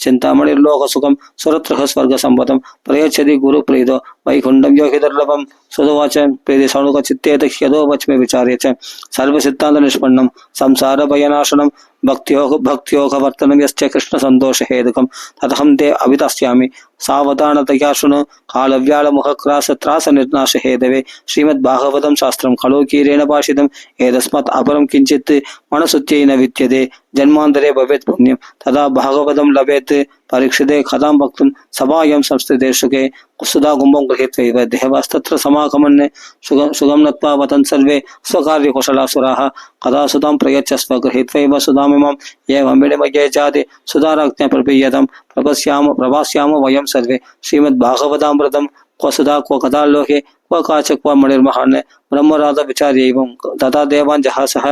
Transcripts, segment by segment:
चिंतामणिर्लोकसुखं सुरत्रः स्वर्गसम्पदं प्रयच्छति गुरुप्रीतो वैकुण्ठं यो हि दुर्लभं सुदुवाच प्रीति सौनुकचित्तेत ह्यदो वच्मे विचार्य च सर्वसिद्धान्तनिष्पन्नं संसारभयनाशनं भक्त्योगवर्तनं यस्य कृष्णसन्तोषहेतुकं तदहं ते अवितस्यामि सावधानतया शृणु कालव्यालमुखक्रासत्रासनिर्नाशहेतवे श्रीमद्भागवतं शास्त्रं खलु कीरेण भाषितम् एतस्मात् अपरं किञ्चित् मनसुत्यै न विद्यते जन्मान्तरे भवेत् पुण्यं तदा भागवतं लभेत् परीक्षिते कथां वक्तुं सभायां संस्थिते शुके सुधा कुम्भं गृहीत्वैव देहवास्तत्र समागमन् सुगं नत्वा वदन् सर्वे स्वकार्यकुशलासुराः कदा सुधां प्रयच्छ स्वगृहीत्वैव सुधामिमाम् एवं विनिमये जाते सुधाराज्ञा प्रपीयतां प्रभास्याम वयं सर्वे श्रीमद्भागवतामृतं क्व सुधा क्व कथा लोके क्व काच क्व मणिर्महान् ब्रह्मराध विचार्यैवं तथा देवान् जहासः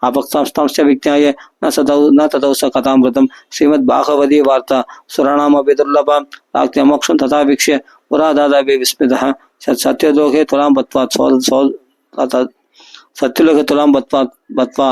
अपक्तांश्च विज्ञाय न तदौ स कथामृतं श्रीमद्भागवती वार्ता सुराणामपि दुर्लभा राज्ञमोक्षं तथा वीक्ष्य पुरादादपि विस्मितः सत्यलोके तुलां बत्वात् सत्यलोके तुलां बत्वा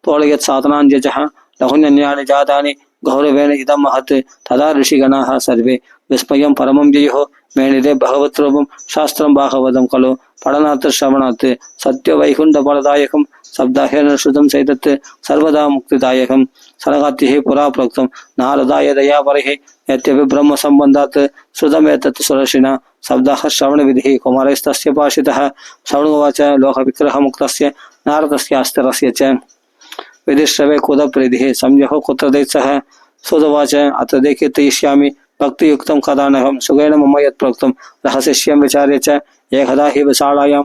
तोलयत् साधनाञ्जः लघुन्यन्यानि जातानि गौरवेण इदं महत् तदा ऋषिगणाः सर्वे विस्मयं परमं जयुः मेणिरे भगवद्रूपं शास्त्रं भागवतं खलु पठनात् श्रवणात् सत्यवैकुण्ठफलदायकं शब्दाहेन श्रुतं चैतत् सर्वदा मुक्तिदायकं सनकाद्यैः पुरा प्रोक्तं नारदाय दयापरैः यद्यपि ब्रह्मसम्बन्धात् श्रुतमेतत् सुरर्षिणा शब्दः श्रवणविधिः कुमारस्तस्य भाषितः श्रवणोवाच लोकविग्रहमुक्तस्य नारदस्यास्तिरस्य च विधिश्रवे कुतप्रीतिः संयहो कुत्र दैत्सः सुदवाच अत्र देखितयिष्यामि भक्तियुक्तं कदानहं सुगेन मम यत् प्रोक्तं रहस्यं विचार्य च एकदा हि विशालायां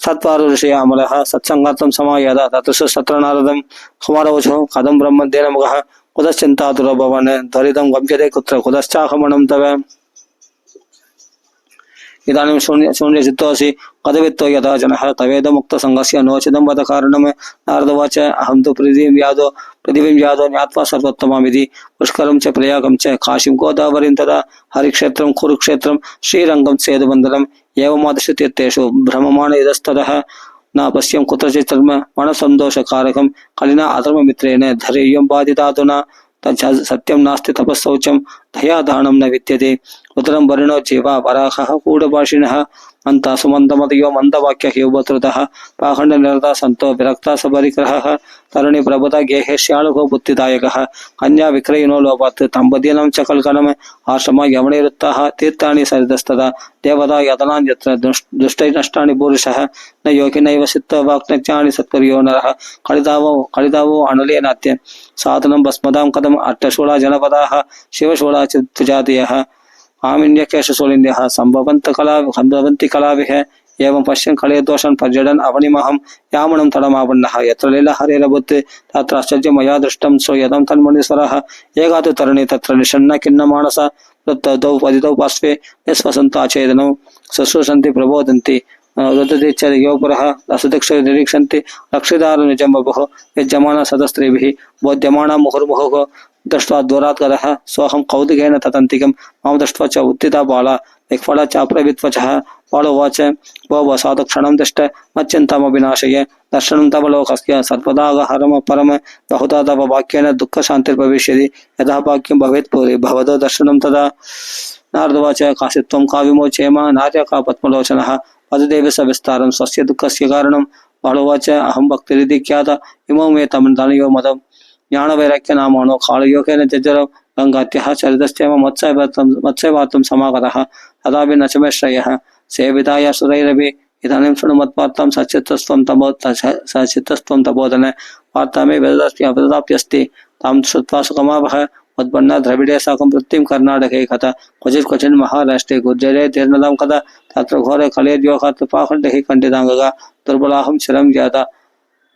सत्वारो ऋषयामलः सत्सङ्गार्थं समायात तत्र सत्र नारदं कुमारवचो कथं ब्रह्मदेन मुखः कुतश्चिन्तातुरो भवान् त्वरितं गम्यते कुत्र कुतश्चाहमनं तव इदानीं शून्यचित्तोऽसि कदवित्तो यथा जनः तवेदमुक्तसङ्गस्य नोचितं वद कारणं नारदवाच अहं तु पृथिवीं यादो ज्ञात्वा सर्वोत्तमामिति पुष्करं च प्रयागं च काशीं गोदावरीं तदा हरिक्षेत्रं कुरुक्षेत्रं श्रीरङ्गं सेतुबन्धनम् एवमादिशतीर्थेषु भ्रममाण इतस्ततः न पश्यं कुत्रचित् मनसन्तोषकारकं कलिना अधर्ममित्रेण धैर्यं बाधिताधुना सत्यं नास्ति तपस्सौचं दयादानं न विद्यते उदरं वरिणो जीवा वराहः कूढभाषिणः अन्ता सुमन्दमतयो मन्दवाक्यः युवतृतः पाखण्डनिरता सन्तो विरक्ता सबरिग्रहः तरुणी प्रभुता गेहेश्यालुको बुद्धिदायकः कन्या विक्रयिनो लोपात् दम्पतीनां च कल्कलम् आश्रम यवनिरुत्ताः तीर्थानि सरितस्तदा देवता यतनान् यत्र दुष्टै नष्टानि पुरुषः न योगिनैव सिद्धो वाक्नज्ञानि सत्कुर्यो नरः कलितावो अनले नाट्य साधनं भस्मदां कथम् अट्टशूला जनपदाः शिवशूला चित्तजातयः आमिन्यकेशशूलिन्यः सम्भवन्ति कलाभिः एवं पश्यन् कलेदोषन् पर्यटन् अवनिमहं यामनं तडमापन्नः यत्र लीलहरिरभूत् तत्र आश्चर्यं मया दृष्टं श्रूयतं तन्मुनीश्वरः एका तु तरुणी तत्र निषण्ण खिन्नमानसा तौ पतितौ पार्श्वे यस्वसन्ताचेदनौ शुश्रूषन्ति प्रबोधन्ति योपुरः रसदक्षनिरीक्षन्ति रक्षितार निजं बभुः यज्जमाना सदस्त्रीभिः बोध्यमाना मुहुर्मुहुः दृष्ट्वा दूरात् गतः सोऽहं कौतुकेन ततन्तिकं मां दृष्ट्वा च उत्थिता बाला दिक्फला चाप्रवित्वचः बालोवाच भो वसादु क्षणं दृष्ट मच्चिन्तामविनाशय दर्शनं तव लोकस्य सर्वदागहरम परम बहुधा तव वाक्येन दुःखशान्तिर्भविष्यति यदा वाक्यं भवेत् पूर्वे भवतो दर्शनं तदा नारदवाच काशित्वं का विमोचेम नार्य का पद्मलोचनः पददेव सविस्तारं स्वस्य दुःखस्य कारणं बालोवाच अहं भक्तिरिति ख्यात इमो मे तमयो मदम् ज्ञानवैराग्य नामानो कालयोगेन जजर गंगात्यः चरितस्येव मत्स्यवार्तं समागतः तदापि न च मे श्रेयः सेविताय सुरैरपि इदानीं शृणु मत्वार्तां सचित्तस्त्वं तपोधन वार्ता मे वेदाप्यस्ति तां श्रुत्वा सुखमावह मद्बन्ना द्रविडे साकं वृत्तिं कर्णाटके कथा क्वचित् महाराष्ट्रे गुर्जरे तीर्णदां कथा तत्र घोरे कलेद्योगात् पाखण्डे खण्डिताङ्गगा दुर्बलाहं चिरं ज्ञाता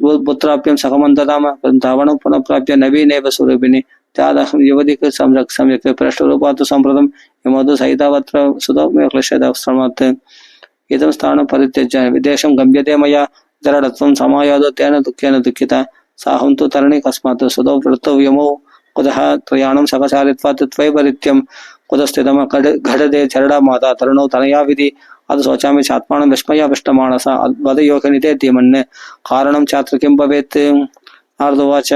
पुत्राप्यं सखमन्तदाम धावनं पुनः प्राप्य नवीनेव स्वरूपिणी त्यादहं युवतिक सम्यक् पृष्ठरूपात् सम्प्रदं यमोदु सहितावत्र सुतौ क्लेशदाश्रमात् इदं स्थानं परित्यज्य विदेशं गम्यते मया दृढत्वं समायादो तेन दुःखेन दुःखिता साहं तु तरणि कस्मात् सुतौ वृत्तौ यमौ कुतः त्रयाणं सकचारित्वात् त्वैपरित्यं कुतस्थितम घटदे चरडा माता तरुणौ तनया विधि अद शोचामि चात्मानं विस्मयाविष्टमानसा वदयोगनिते धीमन् कारणं चात्र किं भवेत् नारदोवाच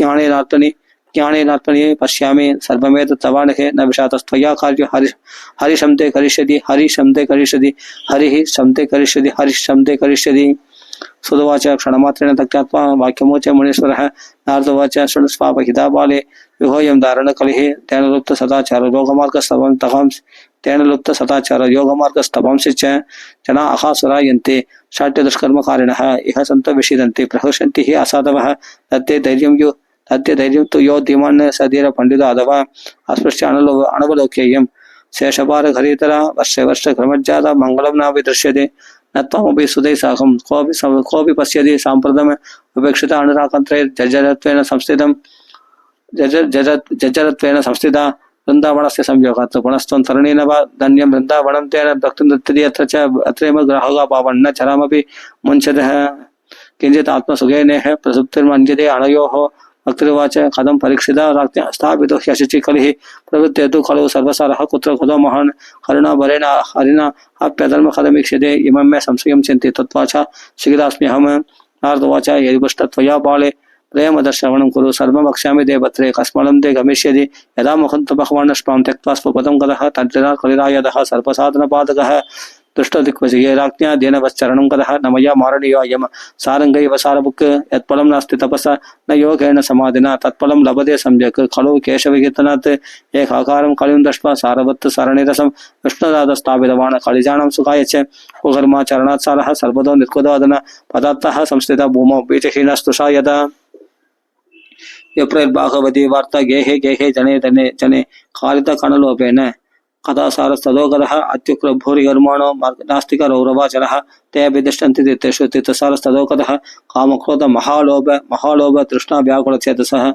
ज्ञानेनात्मनि ज्ञानेनात्मनि पश्यामि सर्वमेतत् तवानहे न विषातस्त्वया कार्यो हरिशब्दे करिष्यति हरिशब्दे करिष्यति हरिः शब्दे करिष्यति हरिशब्दे करिष्यति सुदवाच क्षणमात्रेण तज्ञात्वा वाक्यमोच मुनीश्वरः नारदवाच शृणुस्वापहिता बाले विहोयं धारणकलिः तेन लुप्त सदाचार योगमार्गस्तवं तवां तेन लुप्त सदाचार योगमार्गस्तवांसि च जना अहासुरायन्ते शाट्य दुष्कर्मकारिणः इह सन्तो विषीदन्ति प्रहर्षन्ति हि असाधवः तत्ते धैर्यं तु यो धीमान् सधीर पंडित अथवा अस्पृश्य अणवलोक्येयं शेषभार घरीतरा वर्षे वर्ष क्रमज्जाता मंगलम न विदृश्यते न त्वमपि सुधै साकं कोऽपि पश्यति साम्प्रतम उपेक्षित अनुरागन्त्रे जर्जरत्वेन संस्थितं जर्जरत्वेन संस्थिता वृन्दावनस्य संयोगात् पुनस्त्वं तरणेन वा धन्यं वृन्दावनं तेन भक्तिं दत्तति अत्र च अत्रैव ग्राहका पावन्न चरामपि मुञ्चतः किञ्चित् आत्मसुखेनेह प्रसुप्तिर्मन्यते अनयोः भक्तिर्वाच कथं परीक्षिता राज्ञा स्थापितो ह्यशुचि कलिः प्रवृत्ते तु खलु सर्वसारः कुत्र कुतो महान् हरिणा हरिणा अप्यधर्म कथमीक्ष्यते इमं मे संशयं चिन्ति तत्वाचा शीघ्रास्म्यहं नारदवाच यदि पृष्ठत्वया बाले प्रेमदर्शवनं कुरु सर्वं वक्ष्यामि ते भद्रे कस्मलं ते गमिष्यति यदा मुखं तु भगवान् स्वां त्यक्त्वा स्वपदं गतः तद्रिना कलिरायदः सर्पसाधनपादकः दृष्टदिक्वजये राज्ञा देनवश्चरणं गतः न मया मारणीयो अयं सारङ्गैव सारभुक् यत्फलं नास्ति तपसा न योगेन समाधिना तत्फलं लभते सम्यक् खलु केशवकीर्तनात् एकाकारं कलिं दृष्ट्वा सारवत् सरणिरसं विष्णुदादस्थापितवान् कलिजानं सुखाय च कुकर्माचरणात् सारः सर्वतो निर्कुतवादन पदार्थः संस्थिता भूमौ बीजहीनस्तुषा यदा यप्रैर्भागवती वार्ता गेहे गेहे जने जने जने कालित कणलोपेन कथासारस्तदोगरः अत्युग्र भूरिगर्माणो नास्तिक रौरवाचरः ते अभितिष्ठन्ति तीर्थेषु तीर्थसारस्तदोगतः कामक्रोध महालोभ तृष्णा व्याकुलचेतसः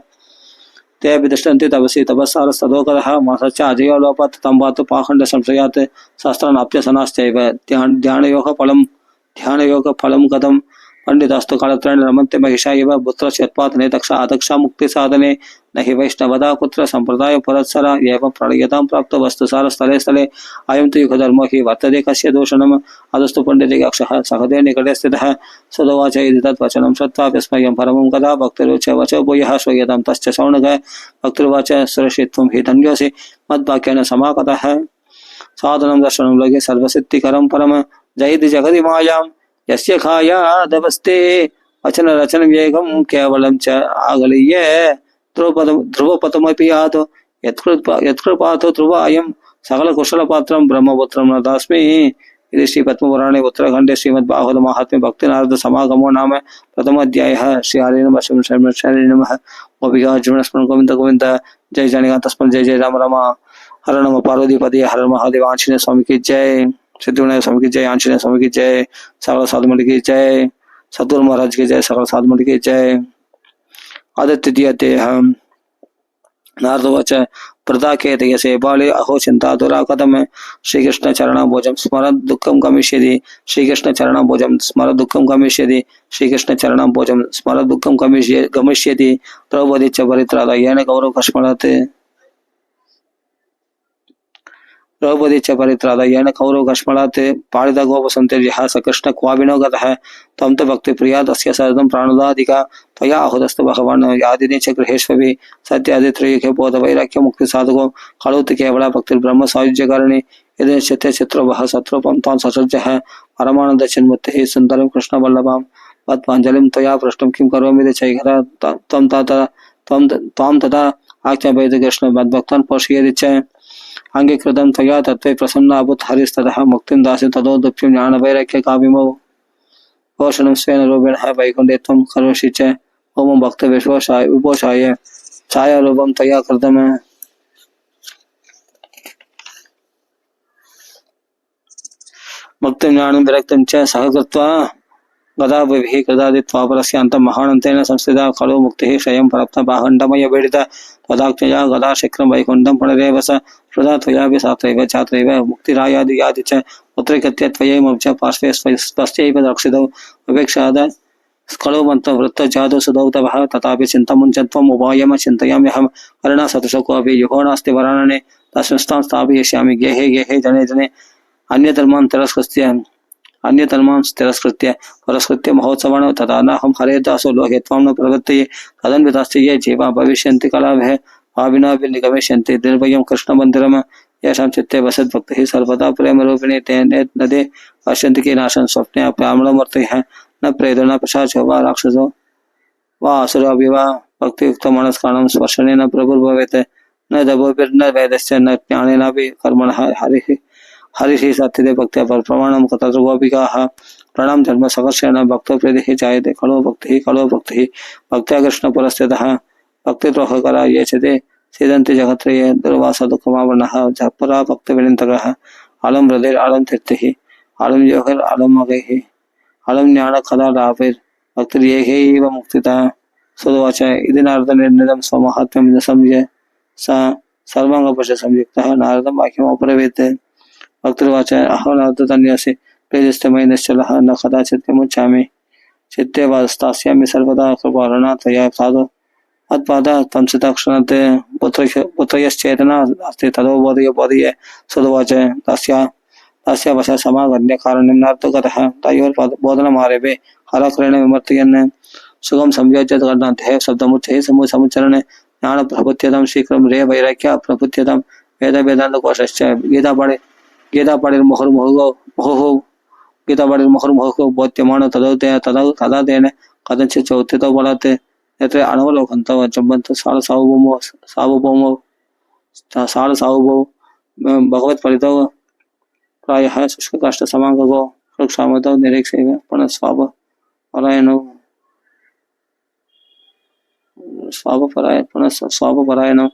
ते अभितिष्ठन्ति तपसि तपस्सारस्तदोगरः मनसश्च अजयो लोपात् तम्बातु पाखण्ड संशयात् शास्त्रानाप्यसनाश्चैव ध्यानयोग फलं कथं पंडितास्तु कालत्रयेण रमन्ते महिषा इव पुत्रस्य यत्पातने दक्षा अदक्षा मुक्ति साधने न हि वैष्णवदा कुत्र संप्रदाय परत्सरा एवं प्रणयतां प्राप्त वस्तुसार स्थले स्थले अयं तु युगधर्मो हि वर्तते कस्य दूषणम् अदस्तु पंडितिकाक्षः सहदे निकटे स्थितः सदोवाच इति तद्वचनं श्रुत्वाप्यस्मयं परमं कदा भक्तिरुच वचो भूयः श्रूयतां तश्च शौनकः भक्तिर्वाच सुरक्षित्वं हि धन्योऽसि मद्वाक्येन समागतः साधनं दर्शनं लोके सर्वसिद्धिकरं परम जयति जगति मायां यस्य खायादवस्ते वचन रचन वेगं केवलं च आगलीय ध्रुवपदमपि यातो यत्कृपातो ध्रुव अयं सकल कुशलपात्रं ब्रह्मपुत्रं न दास्मि इति श्री पद्मपुराणे उत्तराखण्डे श्रीमद्भागवत महात्म्ये भक्तिनारद समागमो नाम प्रथमाध्यायः श्री हरे नमः शरणे नमः गोपिका जीवनस्मरण गोविंद गोविंद जय जनिकांत स्मरण जय जय राम राम हर नमः पार्वतीपति हर महादेव आंजनेय स्वामी की जय सिद्धिविनायक स्वामी की जय आंजनेय स्वामी की जय सकल साधुमंडली की जय सतगुरु महाराज की जय सकल साधुमंडली की जय आदित्य हम नारदवाच प्रदाकेतयसे बाले अहो चिंता दुरा कथम श्रीकृष्ण चरण भोजम स्मरन् दुःखं गमिष्यति श्रीकृष्ण चरण भोजम स्मरन् दुःखं गमिष्यति श्रीकृष्ण चरण भोजम स्मरन् दुःखं गमिष्यति द्रौपदी च परित्रादयेन गौरवकस्मरत् द्रौपदी च परित्रादयेन कौरवकस्मलात् पालित गोपसन्तेर्यः स कृष्ण क्वाविनो गतः त्वं तु भक्तिप्रिया तस्य सततं प्राणदाधिका त्वया आहुतस्तु भगवान् यादिने च गृहेष्वपि सत्यादित्रयुगे बोधवैराग्यमुक्तिसाधको खलुति केवला भक्तिर्ब्रह्म सायुज्यकारिणी यदि चित्ते चित्रोभः शत्रुपं तां ससज्जः परमानन्दचिन्मुक्तिः सुन्दरं कृष्णवल्लभां मत्पाञ्जलिं त्वया पृष्टं किं करोमि चैघरा त्वं तथा आज्ञापयति कृष्ण मद्भक्तान् पोषयति च अंगीकृतं त्वया तत्त्वे प्रसन्नाभूत् हरिस्ततः मुक्तिं दासि ततो दुःख्यं ज्ञानवैराग्य काव्यमौ पोषणं स्वेन रूपेण वैकुण्ठे त्वं करोषि च ओम भक्त विपोषाय छायारूपं त्वया कृतं मुक्तिं ज्ञानं विरक्तं च सह कृत्वा गदाभिः कृदादित्वापरस्यान्तं महानन्तेन संस्थिता खलु मुक्तिः क्षयं प्राप्ता पाखण्डमय पीडिता तदाज्ञया गदा शीघ्रं वैकुण्ठं पुनरेव स श्रुता त्वयापि सात्रैव छात्रैव मुक्तिरायादि यादि च पुत्रीकृत्य त्वयैव च पार्श्वे स्वस्यैव रक्षितौ उपेक्षाद खलु मन्त्रवृत्तजातौ सुधौ तवः तथापि चिन्तमुञ्चत्वम् उपायं चिन्तयाम्यहं हरिणा सदृशो कोऽपि युगो नास्ति वरानने तस्मिंस्तां स्थापयिष्यामि गेहे गेहे जने जने अन्यधर्मान् तिरस्कृत्य अन्य तन्मां तिरस्कृत्य पुरस्कृत्य महोत्सवान् तथा न हम हरे दासो लोके त्वां न प्रवर्तये तदन्वितास्ते ये जीवा भविष्यन्ति कलाभे भाविना विनिगमिष्यन्ति निर्भयं कृष्णमन्दिरम् येषां चित्ते वसद्भक्तिः सर्वदा प्रेमरूपिणी तेन नदे पश्यन्ति कीनाशं स्वप्ने ब्राह्मणमूर्तिः न प्रेतो न पिशाचो वा राक्षसो वा असुरो वा भक्तियुक्तमनस्कानां स्पर्शनेन प्रभुर्भवेत् न दभोभिर्न वेदस्य न ज्ञानेनापि कर्मणः हरिः सत्यते भक्त्या प्रमाणं तत्र गोपिकाः प्रणाम धर्म सकर्षेण भक्तो प्रीतिः जायते खलो भक्तिः भक्त्या कृष्णपुरस्थितः भक्तिद्रोहकरा ये चते सीदन्ति जगत्त्रये दुर्वासा दुःखमावरणः जपुरा भक्तिविनिन्तकः आलं हृदय आलं तीर्थिः आलं योगिर् आलं मगैः आलं ज्ञानकदा लाभिर् भक्तिर्यैव मुक्तिता सुदवाच इति नारदनिर्णितं स्वमाहात्म्यं संजय स सर्वांगपश्य संयुक्तः नारदं वाक्यमब्रवीत् भक्तिर्वाच अहो नारदतन्यसि प्रेरिस्तमयि निश्चलः न कदाचित् किमुच्चामि चित्ते वास्तास्यामि सर्वदा कृपारुणा त्वया साधु मत्पादः तंसिताक्षणात् पुत्रयश्चेतना अस्ति ततो बोधय सुदवाच तस्य वश समागम्य कारणं नार्तुकतः तयोर्बोधनमारभे हरक्रेण विमर्तयन् सुगम संयोज्य गणान्ते शब्दमूर्ते समुच्चरणे ज्ञान प्रभुत्यतां शीघ्रं रे वैराग्य प्रभुत्यतां वेद वेदांत कोशश्च गीता पाड़िर मुहुर्मुहुः गीता पाड़िर मुहुर्मुहुः बोध्यमानो तदा तेन कथंचित् चौथितो बलात् यत्र अनवलोकन्तः जम्बन्तः सालसावुभौ भगवत्परितौ प्रायः शुष्ककाष्ठ समागमो वृक्षामतौ निरीक्षैव पुनः स्वापपरायणौ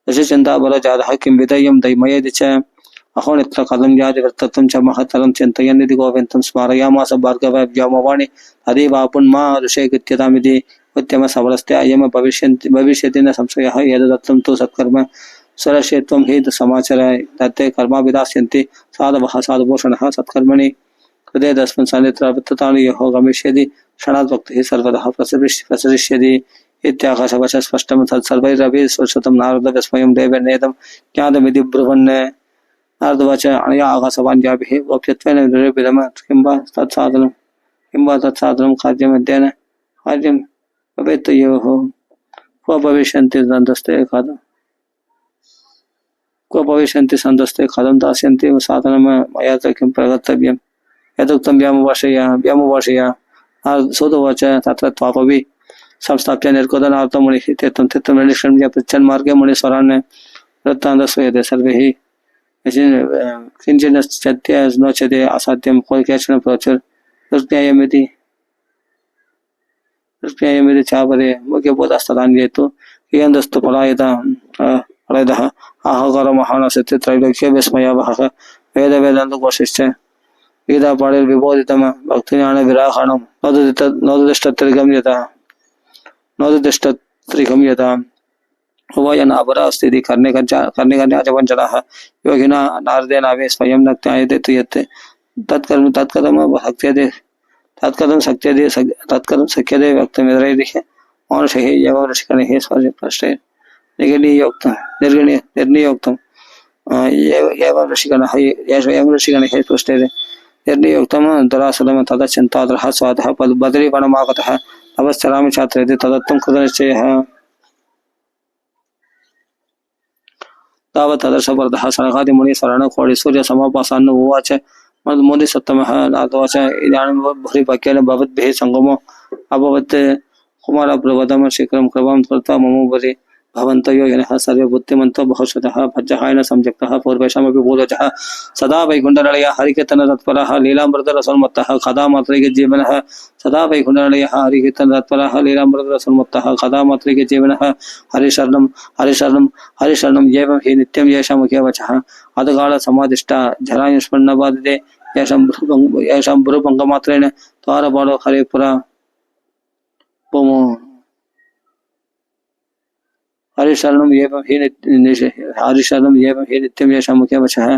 दशचिन्ता बल जातः किं विधेयं दैमयेदि च अहो नित्र कथं व्याधिवृत्तत्वं च महत्तरं चिन्तयन्निति गोविन्दं स्मारयामास भार्गव व्योमवाणी तदेवापुन्मा ऋषेकृत्यतामिति उत्तम सबलस्ते अयम भविष्यति न संशयः यददत्तं तु सत्कर्म सरस्यत्वं हि समाचर दत्ते कर्मा विदास्यन्ति साधवः साधुभूषणः सत्कर्मणि कृते तस्मिन् सन्नित्रवृत्ततानि यहो गमिष्यति क्षणात् भक्तिः सर्वतः प्रसरिष्यति इत्याकाशवश स्पष्टं तत्सर्वैरपि सुश्रुतं नारद विस्मयं देवेनेदं ज्ञातमिति ब्रुवन् नारदवाच अनया आकाशवाण्याभिः गोप्यत्वेन निरूपितं किं वा तत्साधनं कार्यमध्येन कार्यं भवेत्तयोः क्व भविष्यन्ति सन्तस्ते कथं दास्यन्ति साधनं मया च किं प्रगतव्यं यदुक्तं व्यामोभाषया सुदवाच तत्र त्वापि संस्थाप्य निर्गोदनार्थं मुनिः तीर्थं निरीक्षणं पृच्छन् मार्गे मुनीश्वरान् वृत्तान्तश्रूयते सर्वैः किञ्चित् नोच्यते असाध्यं केचन प्रोचुर् दुर्ज्ञेयमिति चापरे मुख्यबोधस्तदान्येतु कियन्दस्तु पलायतः आहोकर महानसति त्रैलोक्य विस्मयावहः वेदान्तकोशश्च गीता पाडिर्विबोधितं भक्तिज्ञान विराहणं नोदिष्टत्रिगम्यता उभयनापरा अस्ति कर्णिकन्याचपञ्चनः योगिना नारदेनापि स्वयं न ज्ञायते तु यत् तत्कथं शक्यते वक्तुमितरैः मानुषैः एव ऋषिगणैः स्वपृष्ठे निर्गणीयोक्तं एवं ऋषिगणैः पृष्ठे निर्नियोक्तं दुरासदं तदचिन्ताद्रः स्वादः बदरीवनमागतः तपश्चरामि छात्रयति तदत्तं कृतनिश्चयः तावत् तदर्शवरदः सनकादिमुनिशरणकोटि सूर्यसमोपासन् उवाच मुनिसत्तमः नारदवाच इदानीं भूरिवाक्येन भवद्भिः सङ्गमो अभवत् कुमारब्रुवदं शीघ्रं कृपां कृत्वा मम उपरि भवन्तो योगिनः सर्वे बुद्धिमन्तो बहुशतः भज्जहायेन संयुक्तः पूर्वेषामपि पूर्वजः सदा वैकुण्ठनिलयः हरिकीर्तनतत्परः लीलामृतरसोन्मत्तः कदा मातृकीजीवनः सदा वैकुण्ठनिलयः हरिकीर्तनतत्परः लीलामृतरसोन्मत्तः कदा मातृकीजीवनः हरिशरणं एवं हि नित्यं येषां मुखे वचः अधकालसमादिष्टा जरायुष्मन्नबाधिते येषां भ्रूभङ्गमात्रेण द्वारपालो हरिपुरा पुमो हरिशरणं एवं हि नित्यं येषां मुखे वचः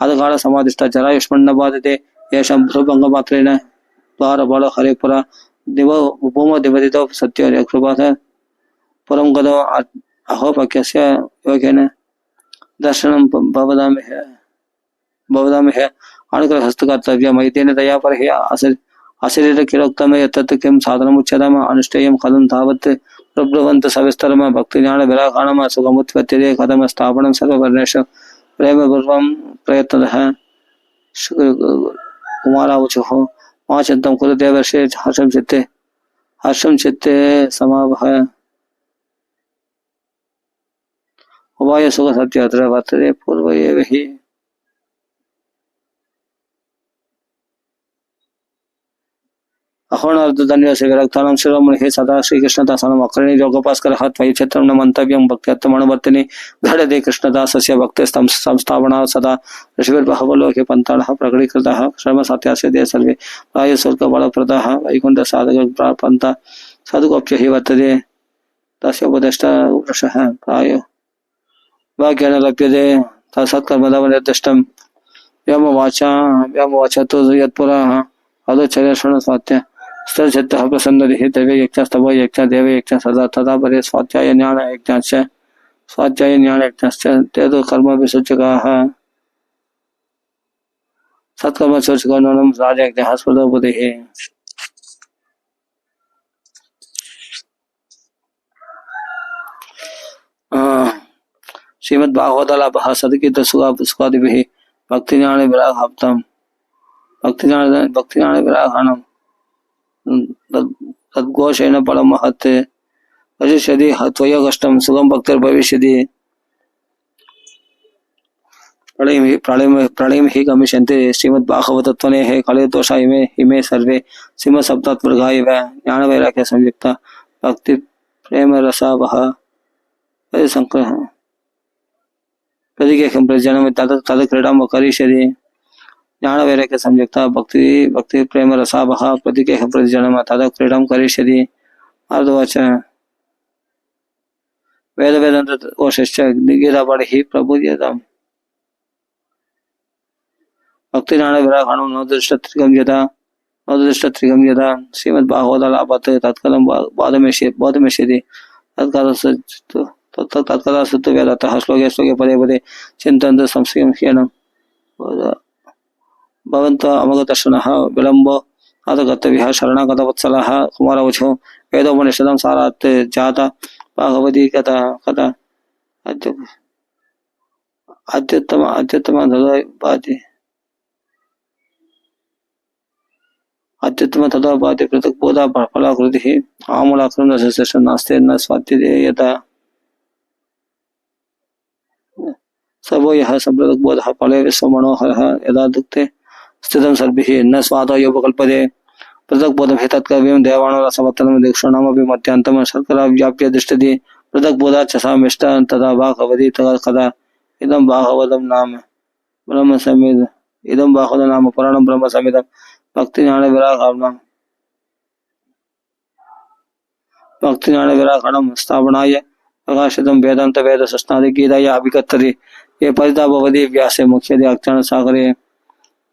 अधकालसमादिष्टा जरायुष्मन्नबाधिते येषां भ्रूभङ्गमात्रेण द्वारपालो हरिपुरा दिवो भूमो दिवदितो सत्यो कृपाथ पुरं गदो अहोपक्यस्य योगेन दर्शनं भवदामहे अनुग्रह हस्तकर्तव्य मैतेन दया पर हे अशरीर किलोक्तम यत्तत् किं साधनमुच्यतम अनुष्ठेयं कथं तावत् प्रब्रुवन्त सविस्तरम भक्ति ज्ञान विरागाणम सुगमुत्पत्तिरे कथम स्थापनं सर्ववर्णेषु प्रेम पूर्वं प्रयत्नतः कुमारावचुः माचिन्तं कुरु देवर्षे हर्षं चित्ते समावह उभय सुख सत्य अत्र वर्तते पूर्व एव हि अहोर्णर्धन्य से विरक्तानां शिरोमणि हे सदा श्री कृष्णदासानाम् अकरणे योगोपास्करः त्वयि चित्रं न मन्तव्यं भक्त्यर्थमनुवर्तिनि घटते कृष्णदासस्य भक्तिस्तं संस्थापना सदा ऋषिभिर्बहवो लोके पन्ताणः प्रकटीकृतः श्रम सत्यास्य ते सर्वे प्रायस्वर्गफलप्रदः वैकुण्ठ साधक पन्था साधुकोऽप्य हि वर्तते तस्य उपदेष्टा वृषः प्रायो वाक्येन लभ्यते तत्सत्कर्मदवनिर्दिष्टं व्योमवाचा तु यत्पुरः अदोच्चर्य शृणुस्वात्य स्थिरचित्तः प्रसन्नतिः दैवे यज्ञस्तवो यज्ञ देवे यज्ञ सदा तदा परे स्वाध्याय ज्ञानयज्ञश्च ते तु कर्मभिसूचकाः सत्कर्मसूचको नूनं राजयज्ञः स्मृतोपतिः श्रीमद्भागवतलाभः सद्गीत सुखादिभिः भक्तिज्ञान विरागाप्तम् भक्तिज्ञान विरागाणम् तद्घोषेण फलं महत् वशिष्यति त्वया कष्टं सुखं भक्तिर्भविष्यति प्रलयं हि गमिष्यन्ति श्रीमद्भागवतत्वनेः कलिदोषा इमे सर्वे सिंहसप्तवर्गा इव ज्ञानवैराग्य संयुक्ता भक्ति प्रेम रसावह संग्रह प्रतिकेकं प्रजनम तद क्रीडां करिष्यति ज्ञानवैराग्य संयुक्ता भक्ति प्रेम रसावह प्रतिकेकं प्रजनम तद क्रीडां करिष्यति अर्धवाच वेद वेदांत कोशश्च गीतापाठिः प्रबुध्यताम् भक्ति ज्ञान विरागाणं नवदृष्टत्रिकं यदा श्रीमद्भागवतलाभात् तत्कालं बोधयिष्यति तत्कदा सत्तु वेदतः श्लोके पदे पदे चिन्तयन्तु संशयं ह्येनं भवन्तः अमोघदर्शनः विलम्बो अथ कर्तव्यः शरणागतवत्सलः कुमारवचो वेदोपनिषदं सारात् जाता भगवती कथा अत्युत्तम तथा भाति पृथक् बोधा फलाकृतिः आमूलाक्रम नास्ते न स्वात्यते यथा सर्वो यः सम्पृक् बोधः फले विश्वमनोहरः यदा दुःखे स्थितं सर्भिः न स्वादयोपकल्पते पृथक् बोधं हि तत्कव्यं देवानो रसवत्तनं दीक्षणामपि मध्यान्तम् शर्करा व्याप्य तिष्ठति पृथक् बोधात् च सा मिष्टा तदा भागवती कदा इदं भागवतं नाम ब्रह्म समेत इदं भागवतं नाम पुराणं ब्रह्म समेतं भक्ति ज्ञान विरागणं स्थापनाय प्रकाशितं वेदांत वेद सस्नादि गीताया अभिकत्तरि ये परिता भवति व्यासे मुख्यते अज्ञान सागरे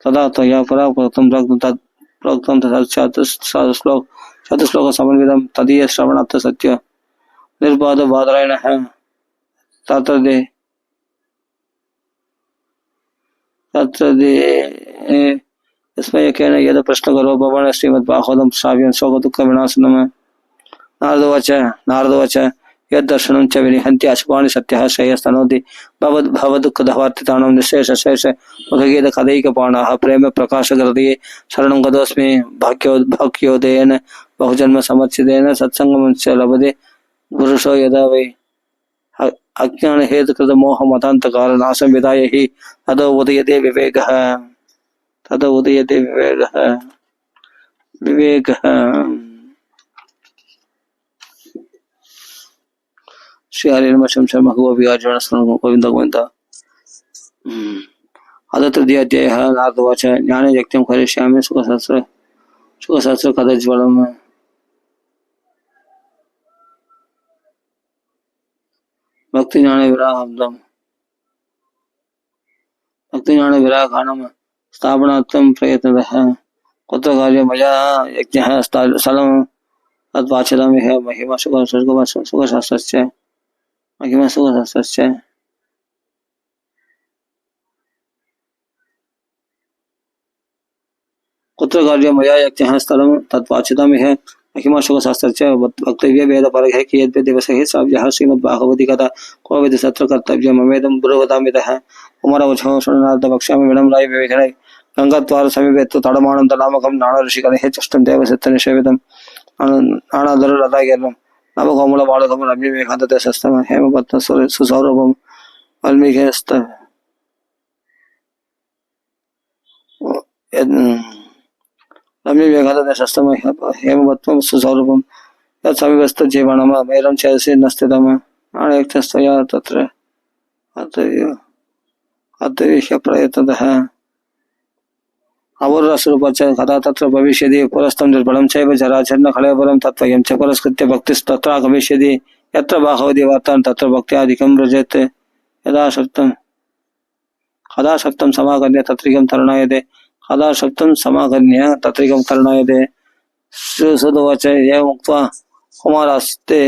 तदा त्वया परा प्रोक्तं चतुश्लोक समन्वितं तदीय श्रवणार्थ सत्य निर्बाध बादरायणः तत्र स्मयकेन यद प्रश्नकरो भवान् श्रीमद्भागवतं श्राव्यं शोकदुःखविनाशनम् नारदवच यद्दर्शनं च विनिहन्ति अशुभानि सत्यः श्रेयस्तनोति भवदुःखधवार्थितानां निःशेष मुखगीतकदैकपाणाः प्रेम प्रकाशहृदये शरणं गतोऽस्मि भाग्योदयेन बहुजन्म समर्चितेन सत्सङ्गमश्च लभते पुरुषो यदा वै अज्ञान हेतुकृत मोह मतान्तकार नाशं विदाय हि ततो उदयते विवेकः श्री हरिर्म शम भगवद्गीता गोविंद गोविंद अथ तृतीय अध्यायः नारदोवाच ज्ञानयज्ञं करिष्यामि सुखसहस्र कदज्वलम् भक्ति ज्ञान विरागाणं स्थापनार्थं प्रयत्नतः कुत्र कार्य मया यज्ञः स्थलं तद्वाचितं इह महिमा सुखशास्त्रस्य तत्र कार्य मया यज्ञः स्थलं तत्वाचितमिह महिमाशोकशास्त्रस्य वक्तव्य वेदपरः है कि यद्य दिवस ही सव्यः श्रीमद्भागवती कथा कोविद सत्र कर्तव्य ममेदं ब्रुवतामितः कुमारवचः शरणार्थ वक्ष्यामि विनं राय विवेकणे गंगाद्वार समीपेत्तु तडमानं तनामकं नाना ऋषिगणैः चष्टं देवसत्यनिषेवितं नानादरुरदायर्णं नवकोमलबालकं रम्यमेकान्तदेशस्थं हेमपत्न सुसौरभं वाल्मीकिस्त रम्य वेघादेशस्तम हेमवत्वं सुसौरभं तत्समीपस्थ जीवनम वैरं चेदसि नस्तितम आणेक्तस्तया तत्र अतः प्रयततः अवरसरूपच कदा तत्र भविष्यति पुरस्तं निर्बलं चैव जराचरण खलयपरं तत्त्वयं च पुरस्कृत्य भक्तिस्तत्र गमिष्यति यत्र बाहवति वर्तन् तत्र भक्त्याधिकं व्रजेत् यदा शक्तं कदा शक्तं समागम्य तत्रिकं तरुणायते कदा शक्तं समागम्य तत्रिकं तरुणायते सुदुवाच एवम् उक्त्वा कुमारस्ते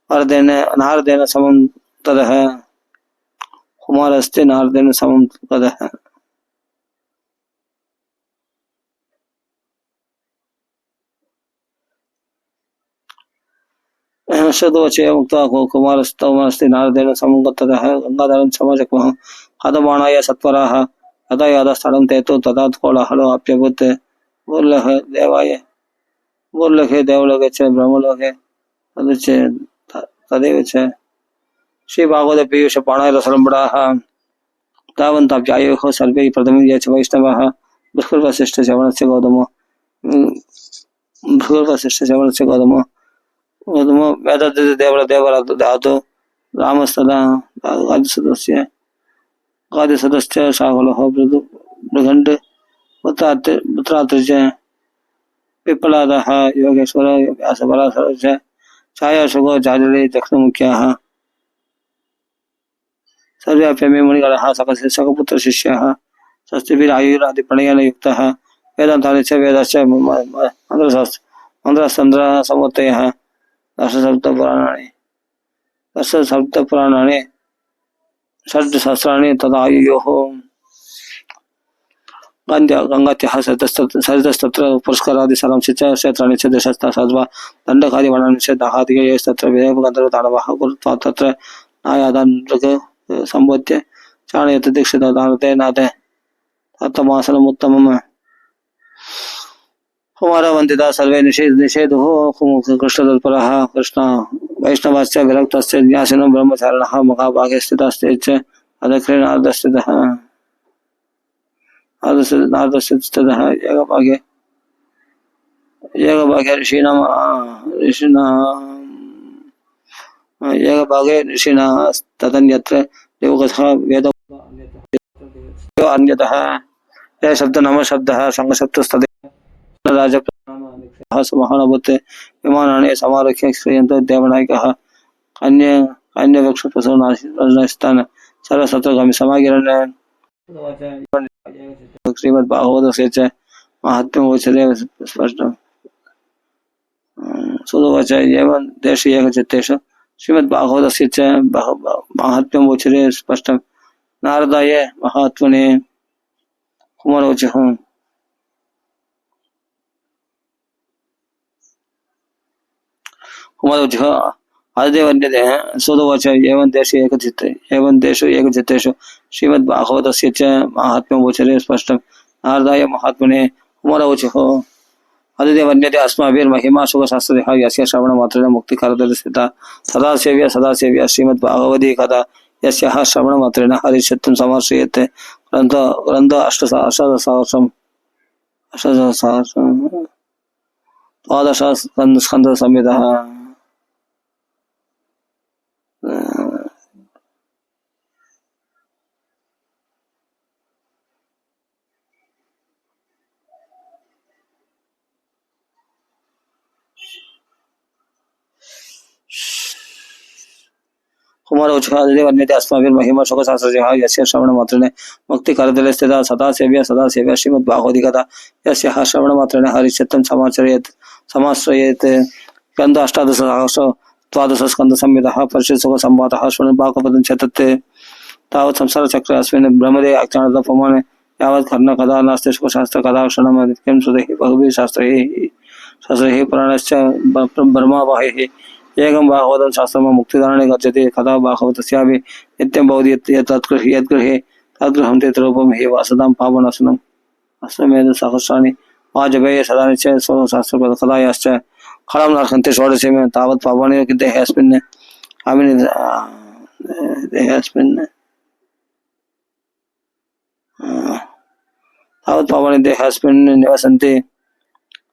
नारदेन समं तदः कुमारस्ते नारदेन समं तदः सुदुवाच एवम् उक्त्वा कुमारस्ते नारदेन समं तदः गंगाधरं समजग्मः कदबाणाय सत्वराः यदा यदा स्थलं ते तो तदा कोलाहलो अप्यभूत् भूर्लोके देवलोके च ब्रह्मलोके तदेव च श्रीभागवत पीयूष पाणायरसलम्बडाः तावन्ताप्यायुः सर्वे प्रथमं ये च वैष्णवाः बृहद्वसिष्ठश्रवणस्य गौतमो वेददेवदेवराधु रामस्तदा गादिसदस्य शाकुलः बृहण्ड पुत्रात्रिच पिप्पलादः योगेश्वर व्यासपराशरश्च छायाशुको जाजले दक्षिणमुख्याः सर्वेऽप्यमे मुनिगणः सकपुत्रशिष्याः स्वस्तिभिरायुरादिप्रणयेन युक्तः वेदान्तानि च वेदश्च मन्त्रसमुत्तयः दशसप्तपुराणानि षड्सहस्राणि तदायुयोः गंगात्यः सरितस्तत्र पुरस्कारादि सारांशे च क्षेत्राणि च देशस्थः सद्वा दण्डकादिवर्णानि च दाहादिकैस्तत्र विदेवगन्धर्वदानवः गुरुत्वात् तत्र नायादानृग सम्बोध्य चाणयति दीक्षितदानते नाथे तत्तमासनमुत्तमम् कुमारवन्दिता सर्वे निषेधुः कृष्णतत्परः कृष्ण वैष्णवस्य विरक्तस्य न्यासिनो ब्रह्मचारिणः महाभागे स्थितस्ते च अदक्षिणे नारदस्थितः एकभागे ऋषिणा तदन्यत्र देवकथः वेद अन्यतः यः शब्द नम शब्दः संगशब्दस्तदेव राजा महानभूते विमानानि समारोह्य श्रीयन्तो देवनायकः अन्य वक्षप्रसवनास्थान सर्वसत्रगामि समागिरण्य श्रीमद्भागवतस्य च माहात्म्यम् उच्यते स्पष्टम् सुदुवाच एवं देशे एकचित्तेषु श्रीमद्भागवतस्य च माहात्म्यम् उच्यते स्पष्टम् नारदाय महात्मने कुमारोचः आदिदेवन्यते सुदुवाच एवं देशेषु एकचित्तेषु श्रीमद्भागवतस्य च माहात्म्यम् उच्यते स्पष्टम् नारदाय महात्मने कुमारोचः आदिदेवन्यते अस्माभिर्महिमा सुखशास्त्रः यस्य श्रवणमात्रेण मुक्तिकारदले स्थिता सदा सेव्य श्रीमद्भागवती कथा यस्याः श्रवणमात्रेण हरिचित्तं समाश्रयेत् ग्रन्थ अष्टसहस्रं द्वादश स्कन्धसंहितः कुमारोचः आदिदेवन्यते अस्माभिर्महिमा शोकशास्त्रः यस्य श्रवणमात्रेण मुक्तिकारदले स्थिता सदा सेव्य श्रीमद्भागवती कथा यस्याः श्रवणमात्रेण हरिचित्तं समाश्रयेत् ग्रन्थ अष्टादशसहस्र द्वादश स्कन्धसंहितः परिचितसुखसंवादः शृण्वन् भागवतं च तत् तावत् संसारचक्रे अस्मिन् ब्रह्मदेव अज्ञानतपमाने यावत् कर्ण कदा नास्ति शास्त्र कदा क्षणम नित्यं सुदेहि बहुभिः शास्त्रैः पुराणश्च ब्रह्मावाहैः एकं भागवतं शास्त्रं मुक्तिदाने गच्छति कदा भागवतस्यापि नित्यं भवति यद्गृहे तद्गृहं ते रूपं हि वासदां पावनासनम् अश्वमेध सहस्राणि वाजपेय सदा निश्चय शास्त्रपद कदायाश्च खलं नरसन्ति षोडशे में तावत् पावने देहे अस्मिन् देहे अस्मिन् तावत् पावने देहे अस्मिन् निवसन्ति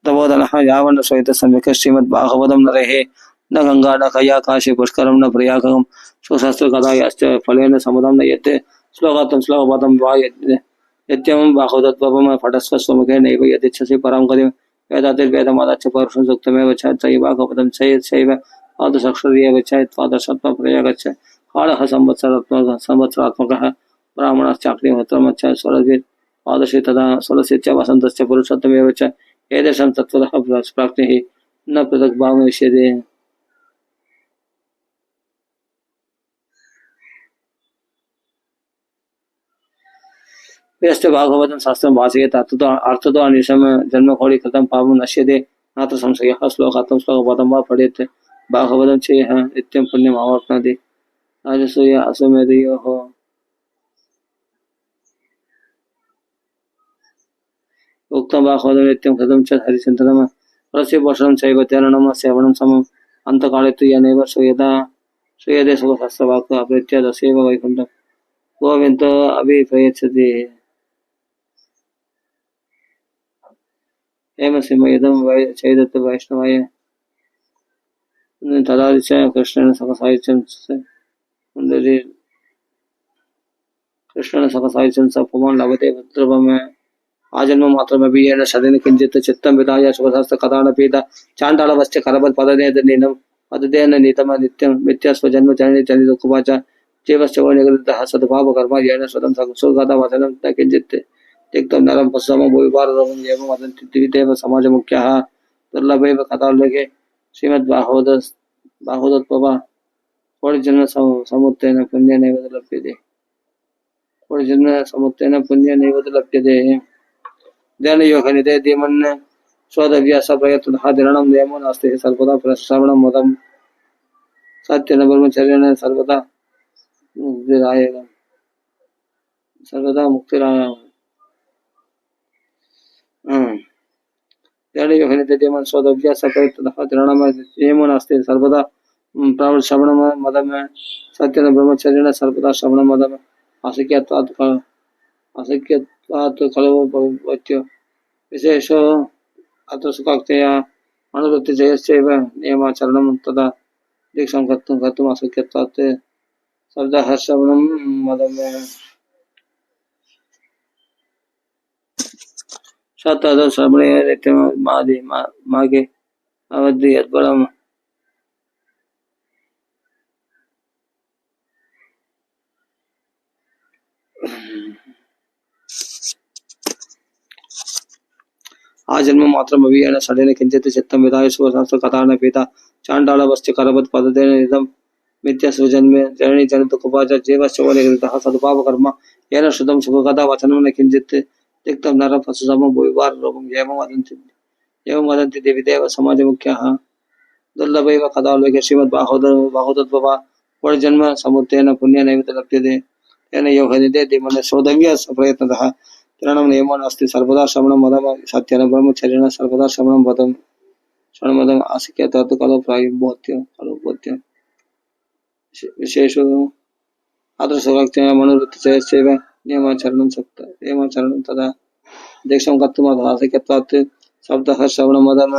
तबोधनः यावन् श्वेत सम्यक् श्रीमद्भागवतं नरेः न गंगा न कया काशी पुष्करं न प्रयागं सुशास्त्र कदायाश्च फलेन समुदं न यत् श्लोकार्थं श्लोकपदं वा यत्यं भागवतत्वं पठस्वस्वमुखे नैव यदिच्छसि परां गतिं वेदातिर्वेदमादाच्च परुषं सूक्तमेव च तयि भागवतं चैव पादशक्षर्येव च त्वादशत्वप्रयागच्च कालः संवत्सरात्मकः ब्राह्मणश्चाग्निहोत्रमच्च स्वरद्भिः पादशे तदा स्वरस्य च वसन्तश्च पुरुषोत्तमेव च एतेषां तत्त्वतः प्राप्तिः न पृथक् भावयिष्यते। यश्च भागवतं शास्त्रं भाषयेत् अर्थतो अनिशं जन्मकोटि कृतं पापं नश्यते नात्र संशयः। श्लोकार्थं श्लोकपदं वा पठेत् भागवतं चेह नित्यं पुण्यम् आवाप्नोति। राजसूय अश्वमेधयोः उक्तं भागवतं नित्यं कृतं च हरिचिन्तनं परस्य पोषणं चैव तेरणं सेवनं समम् अन्तकाले तु येनैव श्रूयते सुखशास्त्रवाक् अप्रीत्य तस्यैव वैकुण्ठं गोविन्दो अभिप्रयच्छति। हेमसिंह इदं चैदत्त वैष्णवाय तदादिच कृष्णेन सखसायुज्यं कृष्णेन सखसायुज्यं स पुमान् लभते भद्रवम् आजन्म मात्रमपि येन शरीरेण किञ्चित् चित्तं विधाय सुखशास्त्र कथा न पीता चाण्डालवश्च करवत् पदनेदनीनं पदतेन नीतम नित्यं मिथ्यास्वजन्म जननी जनितकुवाच जीवश्च वनिगृहीतः सद्भावकर्म येन स्वतं सुखदा वचनं न किञ्चित् त्यक्तं नरं पश्यामो भूविभाररोगं एवं वदन्ति द्वितीयेव समाजमुख्याः दुर्लभैव कथालोके श्रीमद्भागवतत्वः कोटिजन्म समुत्थेन पुण्येनैव लभ्यते। कोटिजन्म समुत्थेन पुण्येनैव लभ्यते। ध्यानयोगनिधे धीमन् स्वदव्यास प्रयत्नतः धिरणं नियमो नास्ति सर्वदा श्रवणं मदं सत्येन ब्रह्मचर्येण सर्वदा मुक्तिराय ध्यानयोगनिधे धीमन् स्वदव्यास प्रयत्नतः धिरणं नियमो नास्ति सर्वदा श्रवणं मदं सत्येन ब्रह्मचर्येण सर्वदा श्रवणं मदम् असख्यत्वात् खलु भवत्यो विशेषो अत्र सुखाक्तया अनुवृत्तिजयश्चैव नियमाचरणं तदा दीक्षां कर्तुम् असख्यत्वात् शब्दः श्रवणं मदम् तद श्रवणे नित्यं मागे अवधि यद्बलम् आजन्म मात्रमपि येन शरीरेण किञ्चित् चित्तं विधाय सुखशास्त्र कथा न पीता चाण्डालवश्च करवत् पदतेन इदं मिथ्यास्वजन्म जननी जनितकुवाच जीवश्च वनिगृहीतः सद्भावकर्म येन श्रुतं सुखकथा वचनं न किञ्चित् त्यक्तं नरं पशुसमं भूविभाररोगं एवं वदन्ति देवीदेव समाजमुख्याः दुर्लभैव कथालोके श्रीमद्भागवतत्वः कोटिजन्म समुत्थेन पुण्येनैव लभ्यते। तेन योगनिधे धीमन् श्रोतव्यः प्रयत्नतः धिरणं नियमो नास्ति सर्वदा श्रवणं मदम् सत्येन ब्रह्मचर्येण सर्वदा श्रवणं मदम् आसक्यत्वात् खलु बोध्यं विशेषो अत्र सुरक्षया मनोवृत्तिचयश्चैव नियमाचरणं तदा दीक्षां कर्तुम् आसक्यत्वात् शब्दः श्रवणं मदम्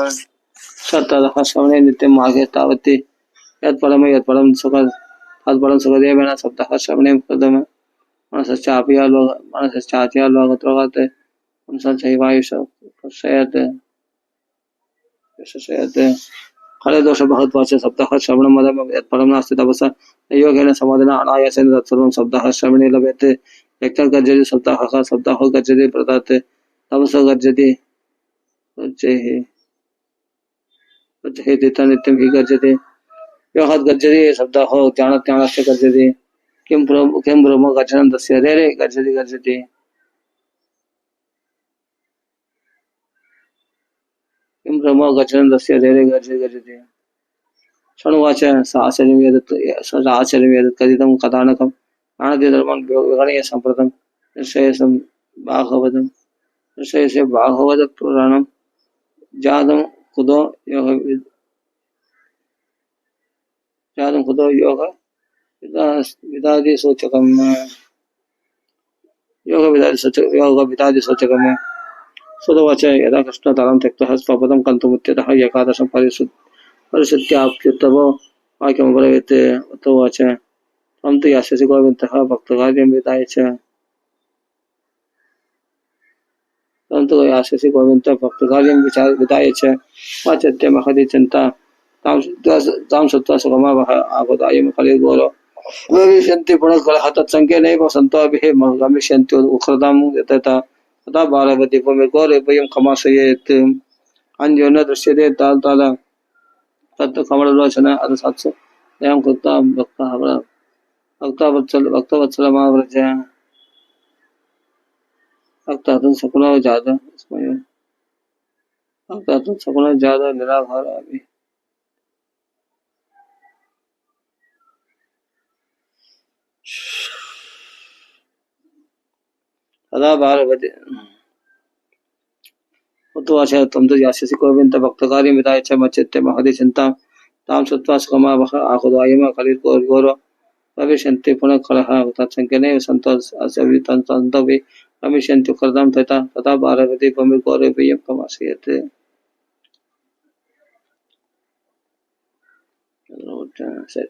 ततः श्रवणे नित्यं मार्गे तावत् यत्फलं तत्फलं सुखदेवेन शब्दः श्रवणे कृतम् मनसश्चाप्यालोकत्वात् पुंसश्चैवायुषयत् फलदोष भगवद्वाच शब्दः श्रवणं मदम् यत्फलं नास्ति तपसा योगेन समाधिना अनायासेन तत्सर्वं शब्दः श्रवणे लभ्यते। यज्ञं गर्जति शब्दः गर्जति प्रदात् तपसो गर्जति नित्यं हि गर्जते योगात् गर्जति शब्दः ज्ञानस्य गर्जति किं ब्रह्म गर्जनं तस्य रे गर्जति ब्रह्म गच्छन्दस्य धैर्य गर्जते शृणुवाच साचर्यं यदत् कथितं कथानकं आनन्दे धर्मं विगणय सम्प्रतं ऋषयसं भागवतं ऋषयस्य भागवत पुराणं जातं कुतो योग विदादि सूचकम् योग विदादि सूचकम् सुतवाच यदा कृष्णतलं त्यक्तः स्वपदं गन्तुमुद्यतः एकादशं परिशुद्ध्याप्युत्तमो वाक्यमब्रवीत् उतवाच त्वं तु यास्यसि गोविन्दः भक्तकार्यं विधाय च त्वं तु यास्यसि गोविन्दः भक्तकार्यं विधाय च वाचत्य महती चिन्ता तां श्रुत्वा सुगमावह आगोदायं कलिगोरो भविष्यन्ति पुनः कलह तत्सङ्ख्येनैव सन्ताभिः गमिष्यन्ति उक्कृतां यतता तथा बालवति भूमिर्गौरे वयं कमाशयेत् अन्यो न दृश्यते ताल तत्र कमललोचन अदसत्सु एवं कृत्वा भक्तवत्सलमाव्रज भक्तातुं सकुलो जात भक्तातुं सकुलो जात निराहारामि तदा बालवति उतवाच त्वं तु यास्यसि गोविन्द भक्तकार्यं विधाय च मच्चित्ते महती चिन्तां तां श्रुत्वा सुगमावह आहुदायम कलिर्गोरो भविष्यन्ति पुनः कलह तत्सङ्ख्येनैव सन्तोऽपि गमिष्यन्ति उक्कृतां तथा बालवति भूमिर्गौरे वयं कमाशयेत्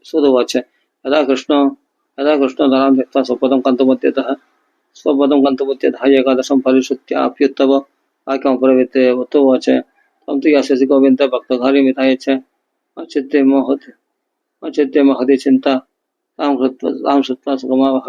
सुतवाच यदा कृष्णो धरां त्यक्त्वा स्वपदं गन्तुमुद्यतः एकादशं परिशुद्ध्याप्युत्तम वाक्यमब्रवीत् उतवाच त्वं तु यास्यसि गोविन्द भक्तकार्यं विधाय च मच्चित्ते महती चिन्ता तां श्रुत्वा सुगमावह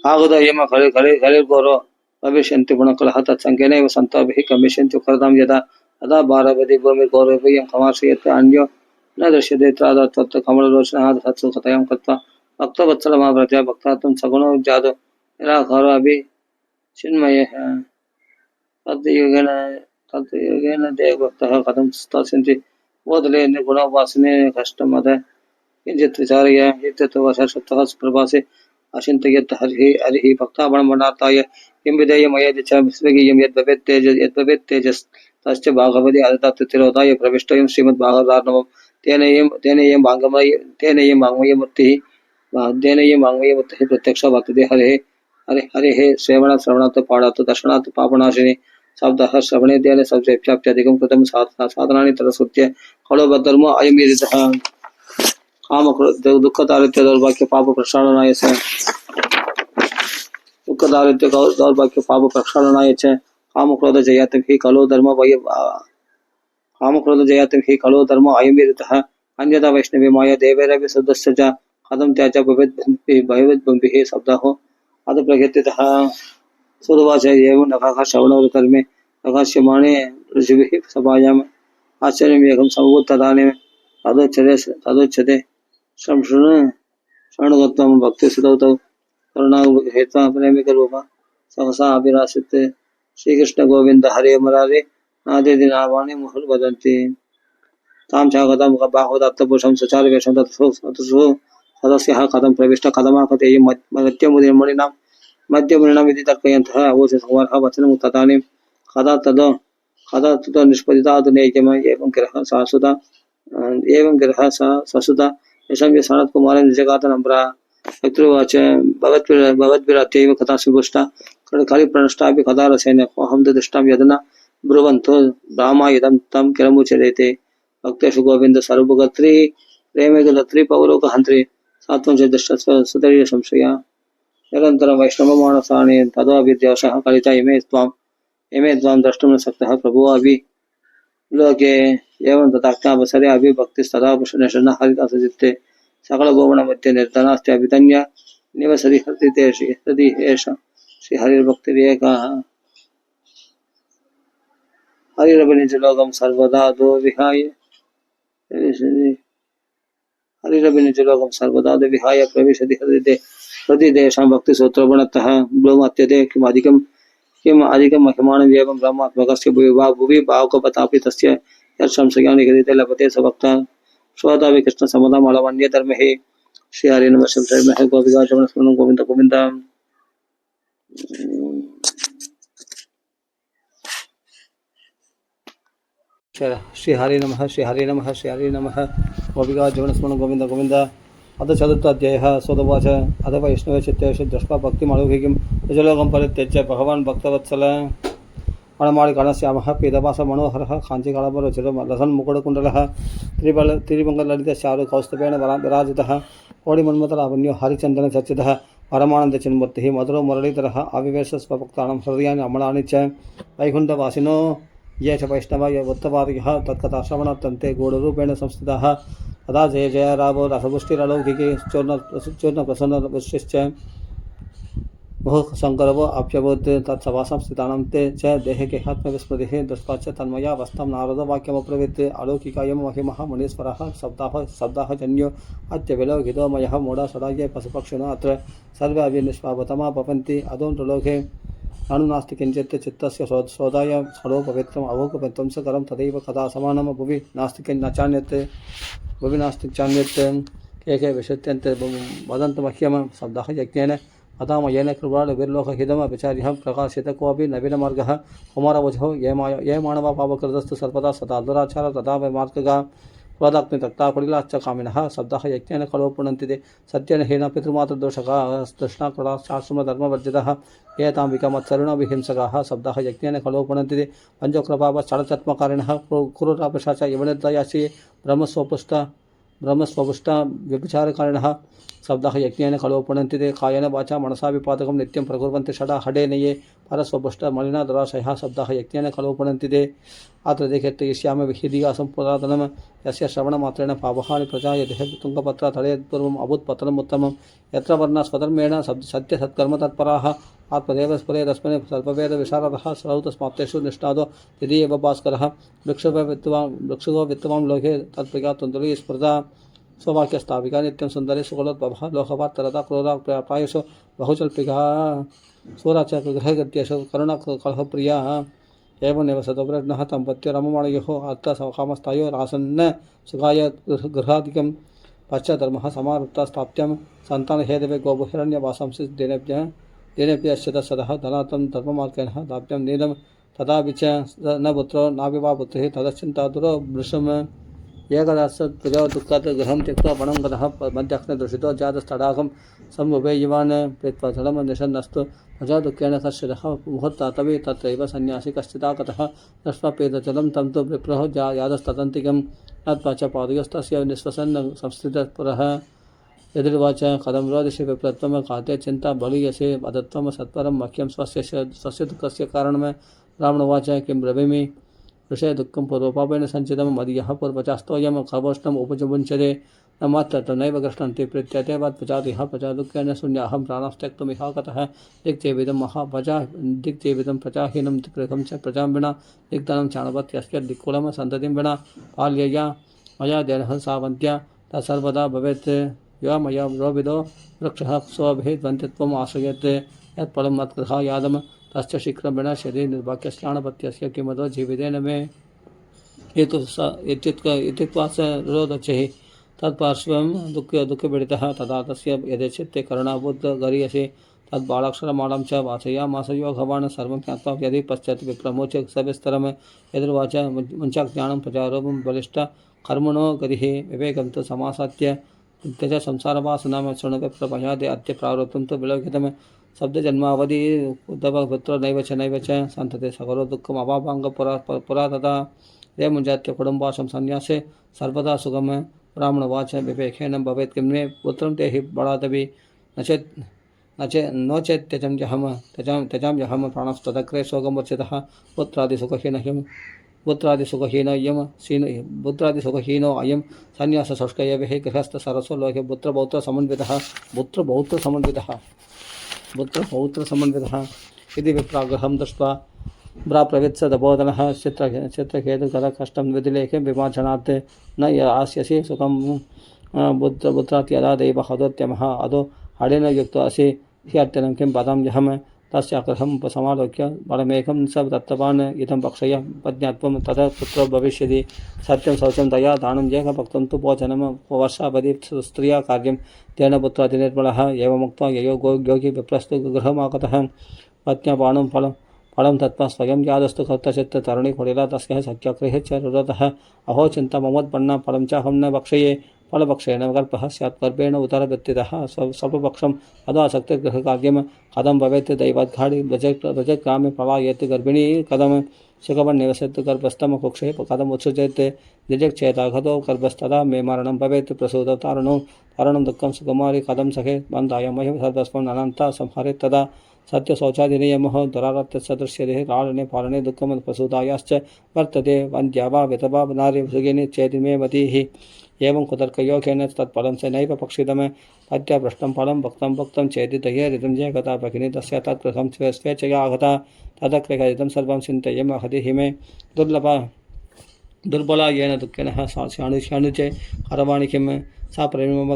आगुदायम कलिर्गोरो भविष्यन्ति पुनः कलह तत्सङ्ख्येनैव सन्ताभिः गमिष्यन्ति उक्कृतां यदा तदा बालवति भूमिर्गौरे वयं कमाशयेत् अन्यो न दृश्यते तत्र कमललोचनः सत्सु कथां कृत्वा भक्तवत्सलमाव्रज भक्तात्मं सगुणो जातो निराकारो अपि चिन्मयः तद्योगेन देवभक्तः कथं स्थास्यन्ति बोधले निर्गुणोपासने कष्टमद किञ्चित् विचार्य एतत्वशः सुप्रभासे अचिन्तयत् हरिः भक्ताभणमनार्थाय किं विधेयमयदि च विस्मृगीयं यद्भवेत् तेजस्तश्च भागवति अदत्ततिरोधाय प्रविष्टोऽयं श्रीमद्भागवतार्णवं तेनेयं वाङ्मयमूर्तिः प्रत्यक्ष वर्तते हरेः श्रवणात् पाठात् दर्शनात् पापनाशिनी शब्दः श्रवणे तेन शब्देभ्यप्यधिकं कृतं साधनानि तदस्कृत्य खलो बद्धर्मो अयं यदितः काम दुख दारिद्र्य दौर्भाग्य पाप प्रक्षालनाय च दुख दारिद्र्य दौर्भाग्य पाप प्रक्षालनाय च काम क्रोध जयातं हि खलो धर्म अयं विदितः अन्यथा वैष्णवी माया देवैरपि सदस्य च कथं त्याज भवेद्भुम्भिः शब्दः अथ प्रकीर्तितः सुदवाच एवं नखः श्रवणकर्मे नखास्यमाणे ऋषिभिः सभायाम् आश्चर्यम् एकं समभूत्तदानीं तदुच्यते शृणुगत्वं भक्तिसुतौ तौ करुणाहेत्वा प्रेमिकरूपा सहसा अभिरासित् श्रीकृष्ण गोविन्द हरे मुरारे नादेति नामानि मुहुर्वदन्ति तां चागतं बाहुदत्तपुरुषं सुचारुवेषं तत्सु सदस्यः कथं प्रविष्ट कथमाकथेयं मध्यमुनिनाम् इति तर्कयन्तः अवोचसकुमारः वचनं तदानीं कदा ततो निष्पदितादुनेयम् एवं गिरः सा ससुता यशं सनत्कुमारं निजगातनम्रा शत्रुवाच भवद्भिरत्यैव कथा सुपुष्टा कलिप्रणष्टापि कथा रसेन अहं तु दृष्टां यदना ब्रुवन्तो रामा इदं तं किरमुचरेते भक्तेषु गोविन्द सर्वगत्री प्रेमेकदत्री पौरोगहन्त्री सात्वं च दृष्टस्व सुतरीय संशया निरन्तरं वैष्णवमानसानि ततो विद्यावशः कलिता इमे त्वां द्रष्टुं न शक्तः प्रभो अपि लोके एवं तथाख्यावसरे अभिभक्तिस्तथा पुष्णशरण हरिदासचित्ते सकलभुवनमध्ये निर्धनास्त्यभितन्य निवसति हृदि एष श्रीहरिर्भक्तिरेका हरिरभिनिजलोकं सर्वदा दो विहाय हरिरभिनिजलोकं सर्वदा दो विहाय प्रविशति हृदयदेशां भक्तिसूत्रगुणतः ब्रह्मत्यते किम् अधिकं महिमानं एवं ब्रह्मात्मकस्य भुवि भावकपतापि तस्य यत्संशयानि हृदये लभते स भक्तः श्रोतापि कृष्णसमुदामलवन्ये धर्महि श्री हरि नमः शिवाय गोपिका चरण गोविंद गोविंद। श्री हरि नमः श्री हरि नमः श्री हरि नमः गोपिका जीवनस्मरण गोविंद गोविंद। अथ चतुर्थाध्यायः सोदवाच अथ वैष्णवे चित्तेषु दृष्ट्वा भक्तिमलौकिकीं निजलोकं परित्यज्य भगवान् भक्तवत्सल मणमालिकानश्यामः पीतवासः मनोहरः काञ्चीकालभरचिरलसन्मुकुटकुण्डलः त्रिबलतिरिमङ्गललितचारुकौस्तुभेन विराजितः कोटिमन्मथलावण्यो हरिचन्दनचर्चितः परमानन्दचिन्मूर्तिः मधुरो मुरलीधरः आविवेश स्वभक्तानां हृदयानि अमलानि च वैकुण्ठवासिनो ये च वैष्णवा ये उत्तपादिकः तत्कथाश्रवणार्थे गूढरूपेण संस्थिताः तदा जय जय रावो रसपुष्टिरलौकिके चूर्णप्रसन्नविशिश्च बहुशङ्करवो आप्यभूत् तत्सभासां स्थितानां ते च देहगेहात्मविस्मृतिः दृष्ट्वा च तन्मयावस्थां नारदवाक्यमब्रवीत् अलौकिकायं महिमः मुनीश्वरः शब्दाः जन्यो अत्यविलौकितो मयः मूढाषडाये पशुपक्षिणो अत्र सर्वे अभिनिष्पावतमा भवन्ति अदोऽन्तर्लोके नास्ति किंचित् चित्तस्य शोधाय सर्वपवित्रम् अभोगपवित्रं स करं तदैव कदा समानं भुवि नास्ति चान्यत् के विशुद्ध्यन्ते वदन्तु मह्यं शब्दः यज्ञेन अतामयेन कृपालविर्लोकहिदं विचार्यः प्रकाशित कोऽपि नवीनमार्गः कुमारवचो ये मानवा पावकृतस्तु सर्वदा सदा दुराचार तदा वै मार्गगा क्रोधाग्नितक्ताकुलिलाश्च कामिनः शब्दः यज्ञेन खलु पुनन्ति ते सत्येन हीन पितृमातृदोषकाः तृष्णाकृताश्चाश्रमधर्मवर्जितः एतां विकमत्सरुणविहिंसकाः शब्दः यज्ञेन खलु पुनन्ति ते पञ्चकृपावश्चलचत्मकारिणः कुरुरापिशा च यवनिर्दयासि ब्रह्मस्वपुष्ट व्यभिचारकारिणः शब्दः यज्ञेन खलु पुनन्ति ते कायेन वाचा मनसा विपातकं नित्यं प्रकुर्वन्ति षडा हडेनये परस्वपुष्ट मलिना दुराशयः शब्दः यज्ञेन खलु पुनन्ति ते अत्र देखेत्तयिष्यामि विहिदिगासं पुरातनं यस्य श्रवणमात्रेण पावहानि प्रजायते तुङ्गपत्रातले पूर्वम् अभूत्पतनम् उत्तमं यत्र वर्णः स्वधर्मेण सत्यसत्कर्मतत्पराः आत्मदेव स्फुरे तस्मै सर्ववेदविशारदः श्रौतस्माप्तेषु निष्णादो यदि भास्करः वृक्षो वित्तवां लोके तत्प्रियातुन्दुली स्मृता स्ववाक्यस्थापिका नित्यं सुन्दरी सुकुलोद्भवः लोकवार्तरता क्रोधा प्रायुषो बहुचल्पिका सूराच गृहगत्यशो करुणकलहप्रिया एवमेव सतोप्रज्ञः तम्पत्यो रममाणयोः अर्थकामस्थायो रासन्न सुखाय गृहादिकं पश्चाधर्मः समावृत्ता स्थाप्यं सन्तानहेतवे गोबुहिरण्यवासांसि दिनेभ्यश्च तत्सदः धनार्थं धर्ममार्गेण दाप्यं नीलं तथापि च न पुत्रो नाविवा पुत्रिः तदश्चिन्तातुरो वृषम् एकदासत्प्रियो दुःखात् गृहं त्यक्त्वा वनं गतः मध्याह्नदूषितो जातस्तडागं सम्भुवे युवान् प्रीत्वा जलं निशन्नस्तु प्रजादुःखेन कश्चिदः मुहूर्तातपि तत्रैव सन्न्यासी कश्चिदागतः दृष्ट्वा पीतजलं तं तु विप्रः यादस्तदन्तिकं नत्वा च पादयोस्तस्य निःश्वसन् संस्थितपुरः यदिर्वाच कथं रोदिषि विप्रत्वं खाद्य चिन्ता बलीयसे वदत्वं सत्वरं मह्यं स्वस्य दुःखस्य कारणं ब्राह्मणवाच किं ब्रवीमि ऋषे दुःखं पूर्वपापेन सञ्चितं मदीयः पूर्वचास्तोऽयं खगोष्ठम् उपजुमुञ्चते न मात्र नैव गृह्णन्ति प्रीत्यते वत्पचातिः प्रजादुःखेन शून्याहं प्राणस्त्यक्तुमिहागतः दिग्जेविदं प्रजाहीनं दिक्गृहं च प्रजां विना दिग्धनं चाणवत्यस्य दिक्कुलं सन्ततिं विना पाल्यया मया देनः सावन्त्या तत्सर्वदा भवेत् यो मया रोविदो वृक्षः स्वभिद्वन्तित्वम् आश्रयेत् यत्फलं मत्गृहायादं तस्य शीघ्रं विनश्यति निर्वाक्यश्लाणपत्यस्य किमतो जीवितेन मे इत्युक्त्वा स रोदचेः तत्पार्श्वं दुःखपीडितः तदा तस्य यथेच्छित्ते करुणाबुद्धगरीयसे तद्बालाक्षरमालं च वाचयामासयो भवान् सर्वं ज्ञात्वा यदि पश्चात् विप्रमोच्य सविस्तरं यदुर्वाच मुञ्चाज्ञानं प्रजारोपं बलिष्ठ कर्मणो गतिः विवेकं तु समासाद्य त्यज संसारवासनां शृणुविप्रभयादि अद्य प्रावृत्तं तु विलोकितं शब्दजन्मावधि उद्धवपुत्र नैव च सन्तते सकलो दुःखम् अभावाङ्ग पुरा तथा ये मुञ्जात्य कुटुम्बाशं सन्न्यासे सर्वदा सुगम ब्राह्मणवाच विवेकेन भवेत् किं मे पुत्रं ते हि बलादपि नो चेत् त्यजाम्यहं प्राणस्तदग्रे शोकमुच्यतः पुत्रादिसुखहीनो अयं सन्न्यासशुष्क एव हि गृहस्थसरसो लोके पुत्रपौत्रसमन्वितः इति विप्राग्रहं दृष्ट्वा ब्राप्रवित्सदबोधनः चित्रकेतुकः कष्टं विधिलेखे विमोचनात् न यास्यसि सुखं बुद्धात् यदा दैवहदोत्यमः अदो हडेन युक्तो असि ह्यर्त्यनं किं पदं यहं तस्याकृतं समालोक्य बलमेकं स दत्तवान् इदं पक्षय पज्ञात्वं ततः पुत्रो भविष्यति सत्यं शौचं दया दानं येकभक्तं तु भोजनं वर्षावधि स्त्रिया कार्यं तेन पुत्रादिनिर्मलः एवमुक्त्वा ययो योगी विप्रस्तु गृहमागतः पत्न्या बाणं फलं तत्त्वा स्वयं यादस्तु कर्तचित् तरुणी कुटिला तस्य सख्यगृहे च रुरतः अहो चिन्ता ममोत्पन्ना फलं चाहं न भक्षये फलपक्षेण कल्पः स्यात् गर्भेण उदरवृत्तितः स्वल्पपक्षम् अदासक्तिगृहकार्यं कथं भवेत् दैवाद्घाडि व्रजग्रामे पलायेत् गर्भिणी कथं सुखमन्निवसत् गर्भस्थं कुक्षे कथम् उत्सृजेत् निजक्चेताघतो गर्भस्तदा मे मरणं भवेत् प्रसूतौ तारुणं दुःखं सुकुमारी कथं सखे बन्धाय मह्यं सर्वस्वम् अनन्ता संहरेत् तदा सत्यशौचादिनियमः दुरारत्यसदृश्यते लालने पालने दुःखं प्रसूतायाश्च वर्तते वन्द्या वा विधवा नारी सुगिनी चेति मे मतिः एवं कुतर्कयोगेन तत्फलं स नैव पक्षितम् पद्यपृष्टं फलं भक्तं चेति दह्यरितं ये गता भगिनी तस्य तत्कृतं स्वेच्छया आगता तदकृतं सर्वं चिन्तयेम हतिः मे दुर्बला येन दुःखेन शाणुचे करवाणि किं सा प्रेम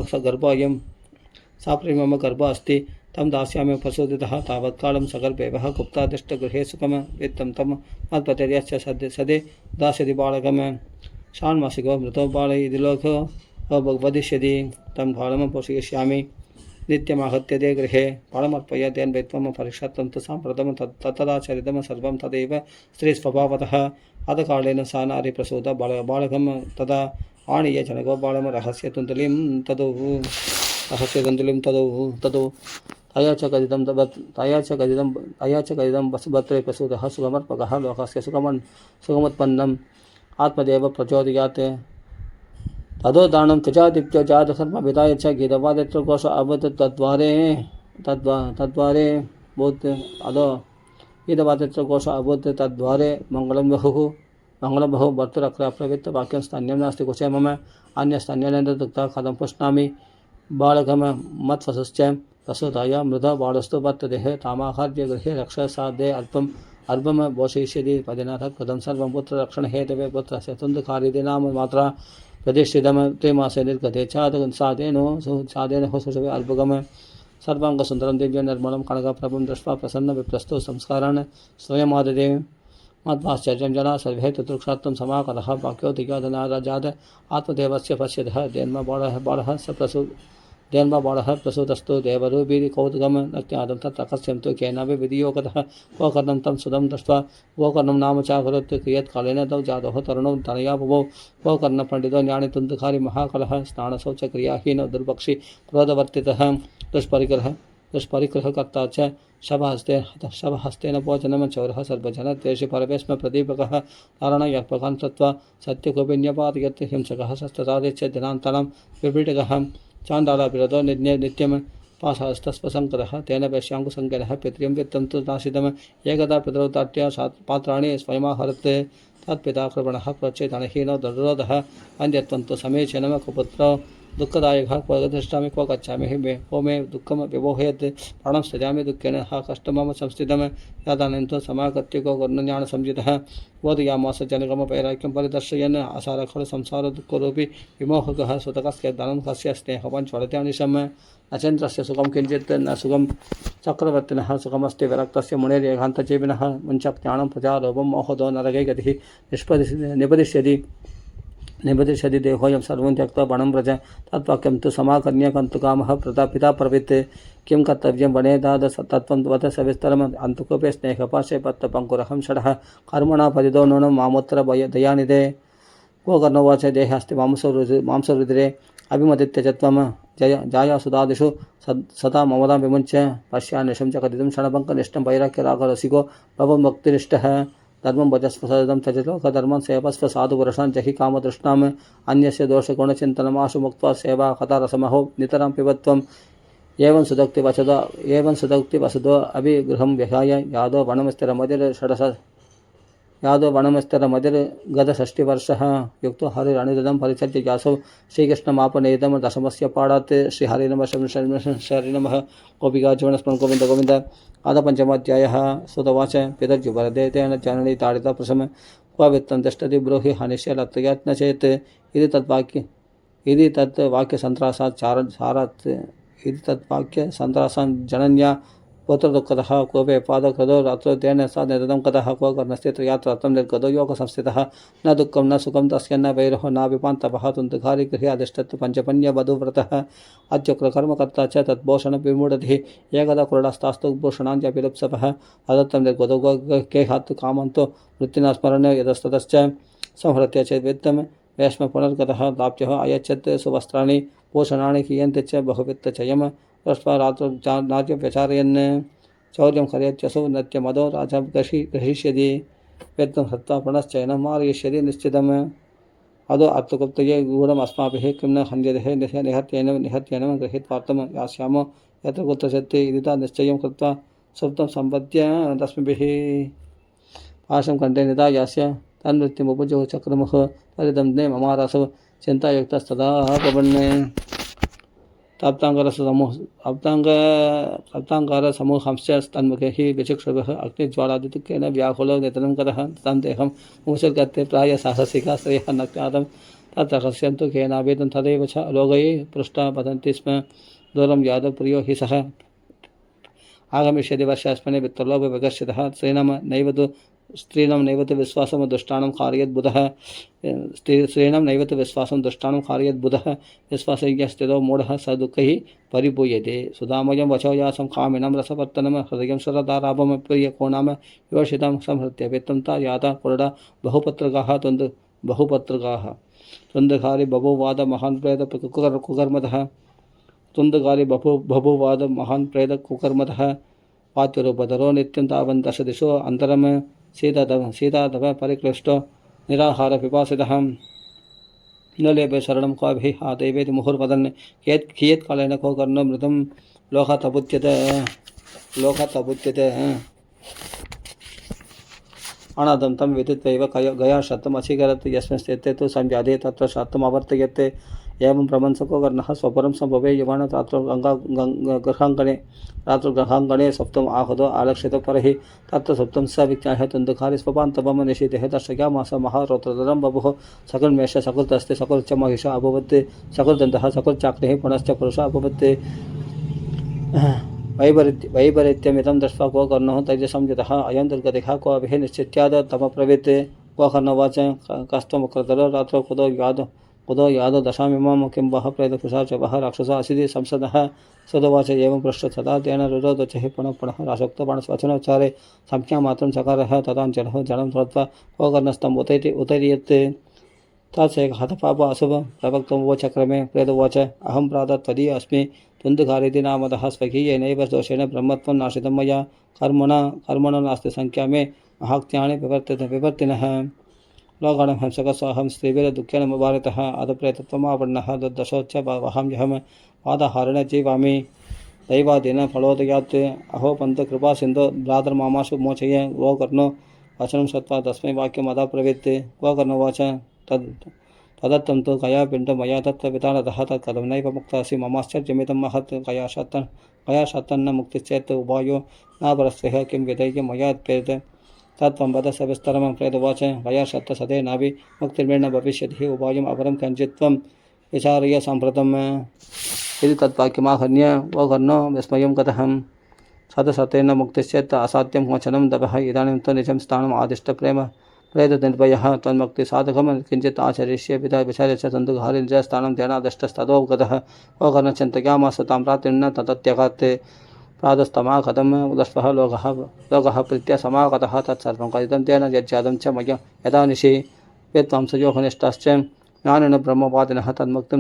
गर्भ अस्ति तं दास्यामि प्रसूदितः तावत्कालं सगर्भेवः गुप्तादिष्टगृहे सुखं वित्तं तं मत्पतिर्यश्च सदे दास्यति बालकम् षाण्मासिको मृतो बाल इति लोको वदिष्यति तं बालं पोषयिष्यामि नित्यमाहत्य ते गृहे बालमर्पय तेन वैत्वं परीक्षात्वं तु साम्प्रतं तदाचरितं सर्वं तदेव स्त्रीस्वभावतः अधकालेन सा नारी प्रसूत बालकं तदा आनीय जनको बालं रहस्य तुन्तुलिं तदौ तया च कथितं वसुभद्रे प्रसूतः सुखमर्पकः लोकस्य सुखमुत्पन्नम् आत्मदेव प्रचोदयात् तदो दानं त्वचादित्यो जातसर्वविदाय च गीतवादित्र कोश अवत् तद्वारे बोध अदो गीतवादित्र कोश अवत् तद्वारे मंगलं बहु भर्तुरप्रवृत्त वाक्यं स्तन्यं नास्ति कुशे मम अन्यस्तन्येन दुग्धा कथं पुष्णामि बालकं मत्वसश्च प्रसूताय मृदा बालस्तु वर्तदेः तामाहार्य गृहे रक्षसादे अल्पं पोषयिष्यति पदिनाथ कृतं सर्वं पुत्ररक्षणहेतवे पुत्रस्य तुन्दुकारिति नाम मात्रा प्रतिष्ठितं त्रिमासे निर्गते सादेन हुसुषवे अल्पगम सर्वाङ्गसुन्दरं दिव्यं निर्मलं कनकप्रभं दृष्ट्वा प्रसन्न विप्रस्तु संस्कारान् स्वयमाददे मध्वाश्चर्यं जना सर्वे ततृक्षात्तं समागतः वाक्योतिज्ञातनाराजात् आत्मदेवस्य पश्यतः देन्मबालः प्रसूतस्तु देवरूपी कौतुकं न ज्ञातं तत्र कस्यं तु केनापि विधियोगतः गोकर्णं तं सुदं दृष्ट्वा गोकर्णं नाम चाकरोत् कियत्कालेन तौ जातः तरुणौ तनया भुवौ गोकर्णपण्डितो ज्ञानितुन्दुकारि महाकलः स्नानशौचक्रियाहीनो दुर्भक्षी क्रोधवर्तितः दुष्परिग्रहकर्ता च शवहस्तेन भोजनं चौरः सर्वजनद्वेषि परवेश्म प्रदीपकः तारणयर्पकान् कृत्वा सत्यकोपिन्यपातयत् हिंसकः शस्त्रसादिच्य दिनान्तरं विपीडकः चाण्डालाभिरतो नित्यं पाशहस्तस्वसङ्करः तेन वैश्याङ्कुसङ्करः पितृं वित्तं तु नाशितम् एकदा पितरौ ताट्या पात्राणि स्वयमाहरत् तत्पिता कृपणः प्रोच्चेतनहीनो दुर्रोधः अन्यत्वं तु समीचीनं कुपुत्रो दुःखदायकः क्व गतिष्ठामि क्व गच्छामि को मे दुःखं विमोहयत् प्राणं सृजामि दुःखेन कष्टं मम संस्थितं तदानीं तु समागत्य को गुणज्ञानसंयुतः बोधयामास जनगमपैराक्यं परिदर्शयन् आसार खलु संसारदुःखरूपी विमोहकः सुतकस्य धनं कस्य स्नेहपञ्चवरत्यानिशम् अचन्द्रस्य सुखं किञ्चित् न सुखं चक्रवर्तिनः सुखमस्ति विरक्तस्य मुनिरेकान्तजीविनः मुञ्चज्ञानं प्रजालोभं मोहदो नरके गतिः निबदिष्यति देहोऽयं सर्वं त्यक्त्वा वनं व्रज तद्वाक्यं तु समाकर्ण्य कन्तुकामः पिता प्रवृत्ते किं कर्तव्यं वने दाद तत्त्वं वद सविस्तरम् अन्तकोपे स्नेहपाशे पत्तपङ्कुरहं षडः कर्मणा परिदो नूनं मामोत्तर दयानिधे गोकर्णोवाच देहास्ति मांसरुधिरे अभिमदित्यजत्वं जायासुदादिषु सदा ममदां विमुञ्च पश्यान्निशं च कथितं क्षणपङ्कनिष्ठं वैराग्यरागरसिको भवं भक्तिनिष्ठः धर्मं भजस्व सदं त्यजलोकधर्मं सेवस्व साधुपुरुषान् जहि कामतृष्णाम् अन्यस्य दोषगुणचिन्तनमाशु मुक्त्वा सेवा कथारसमहो नितरां पिबत्वम् एवं सुदोक्तिवसदो अभिगृहं विहाय यादो वनं स्थिरमदिर यादव वनमस्तिरमतिर्गतषष्टिवर्षः युक्तो हरिरणिदं परिचर्य व्यासौ श्रीकृष्णमापनेदं दशमस्य पाठात् श्रीहरिनमः श्रीनमः गोपिकाजीवनस्मरण गोविन्द गोविन्द आदपञ्चमाध्यायः सुतवाच पितर्जुवरदे तेन जननी ताडिता प्रसम क्व वित्तं तिष्ठति ब्रूहि हनिष्य लत्तयात् न चेत् इति तत् वाक्यसन्त्रासात् जनन्या पुत्रदुःखतः कोऽपि पादकृतो रात्रौ तेन सा निरतं कतः क्व कर्णस्थित यात्रार्थं निर्गतो योगसंस्थितः न दुःखं न सुखं तस्य न वैरः न विपान्तपः तुन्तुकारि गृहे अधिष्ठत् पञ्चपन्यवधूव्रतः अद्यक्रकर्मकर्ता च तद्भूषणविमूढधिः एकदा कुरुडस्तास्तु भूषणाञ्चपिलुप्सपः अदत्तं निर्गतो गेहात् कामन्तो मृत्युना स्मरणे यतस्ततश्च संहृत्य चेत् वित्तं वैष्म पुनर्गतः लाभ्यः अयच्छत् सुवस्त्राणि भूषणानि हीयन्ते च बहुवित्तचयम् दृष्ट्वा रात्रौ नाट्यव्यचारयन् चौर्यं करयत्यसौ नत्यमदो राजा ग्रहीष्यति वेत्तं हत्वा पुनश्चयनं मारयिष्यति निश्चितम् अदो अर्थगुप्तये गूढम् अस्माभिः किं न हन्यते निहत्येनं गृहीत्वार्थं यास्यामो यत्र कुत्रचित् इति निश्चयं कृत्वा सुप्तं सम्पद्य तस्मिभिः पाशं कण्ठे निधायास्य तन्मृत्युमुपजुः चक्रमुः तदिदं दे ममारासौ चिन्तायुक्तस्तदा पवन्ने सप्ताङ्गारसमूहंश्च तन्मुखे विचक्षुभः अग्निज्वालादिकेन व्याकुलो निधनं कतः तं देहं मुसर्गत्ते प्राय साहसिका श्रेयः न ज्ञातं तत् रहस्यं तु केनावेदं तदेव च लोकैः पृष्टा वदन्ति स्म दूरं यादवप्रियो हि सः आगमिष्यति वर्षास्मिन् वित्तलोभविकर्षितः स्त्रीणां नैव तु विश्वासं दुष्टानं कारयद्बुधः स्त्रीणां नैव तु विश्वासं दुष्टानं कारयद्बुधः विश्वासज्ञस्थितो मूढः स दुःखैः परिपूयते सुधामयं वचो यासं कामिनं रसवर्तनं हृदयं सरदाराभं प्रियको नाम योषितं संहृत्य वित्तं ता याता पुरडा बहुपत्रकाः तुन्दकारि बभूवाद महान् प्रेत कुकर्मतः तुन्दकारि बभूवाद महान् प्रेत कुकर्मतः पात्युरूपधरो नित्यं तावन् दशदिशो अन्तरं सीतातव परिक्लिष्टो निराहार पिपासितः न लेपे शरणं क्वाभिः आदेवेति मुहुर्वदन् कियत्कालेन को कर्णो मृतं लोकात् अबुध्यते अनादं तं विदित्वैव गया शतम् अचीकरत् यस्मिन् स्थिते तु संव्याधे तत्र शतम् अवर्तयते एवं प्रबंसको कर्णः स्वपरं सम्भवे यवान रात्रगृहाङ्गणे सप्तम आहुदो आलक्षितो परहि तत्र सप्तं स विज्ञाय तुन्दुकारि स्वपान्तवं निषेधः दर्शयामास महारौद्रधरं बभुः सकुल्मेष सकुलतस्ते सकुलच महिष अभवत् सकुलदन्तः सकुलचाक्रिः पुनश्च पुरुषः अभवत् वैपरीत्यमिदं दृष्ट्वा को कर्णः तैजसंयुतः अयं दुर्गतिः क्वाभिः निश्चित्याद तमब्रवीत् क्व कर्णवाच कस्त्वमुक्रतरो रात्रौ कुतो यादव दशामिमां किं वः प्रेतपिशाच वः राक्षसः असिधि संसदः सदवाच एवं पृष्ठ तदा तेन रुरोदचः पुनः पुनः रासोक्तबाणस्वचनोच्चारे संज्ञामात्रं चकारः तदाञ्चलः जनं धृत्वा क्व कर्णस्तम् उतैर्यत् तत्सेक हतपाप अशुभ प्रवक्तमोचक्रमे प्रेतोवाच अहं प्रातः त्वदीय अस्मि तुन्दुकारिति नामतः स्वकीयेनैव दोषेण ब्रह्मत्वं नाशितं मया कर्मणो नास्ति संख्या मे महाक्त्यानि विवर्तिनः लोकानां हंसकस्वाहं स्त्रीभिर्दुःखेन मुबारितः अधप्रेतत्वमापन्नः दशोच्च वहाम्यहं पादहारेण जीवामि दैवादीन फलोदयात् अहो पन्त कृपा सिन्धो भ्रातर्मामाशु मोचय वो कर्णो वचनं श्रुत्वा तस्मै वाक्यमदाब्रवीत् वो कर्णोवाच तदत्तं तु कया पिण्डं मया तत्र विताडतः तत्कथं नैव मुक्तासि ममाश्चर्यमिदं महत् कया शतन्न मुक्तिश्चेत् उभायो न परस्त्रिः किं विधैर्यं मया प्रेरित तत्त्वं वद सविस्तरं प्रेतवाच कया शतसदे नाभि मुक्तिर्मेण भविष्यति उभायम् अपरं कञ्चित्त्वं विचार्य साम्प्रतम् इति तद्वाक्यमाहन्य वो कर्णो विस्मयं गतः शतशतेन मुक्तिश्चेत् असाध्यं वचनं दभः इदानीं तु निजं स्थानम् आदिष्टप्रेम प्रेतनिर्भयः तन्मुक्तिसाधकं किञ्चित् आचरिष्ये पिता विचार्य च तन्दुकारि निजस्थानं ध्यानादिष्टस्ततो गतः वो कर्णचिन्तयामास तां रात्रिं न तदत्यगात् प्रातस्तमागतं दृष्ट्वा लोकः प्रीत्या समागतः तत्सर्वं कथितं तेन यज्जातं च मया यदा निशि वेत्वांसयोगनिष्ठाश्च ज्ञानेन ब्रह्मवादिनः तन्मुक्तिं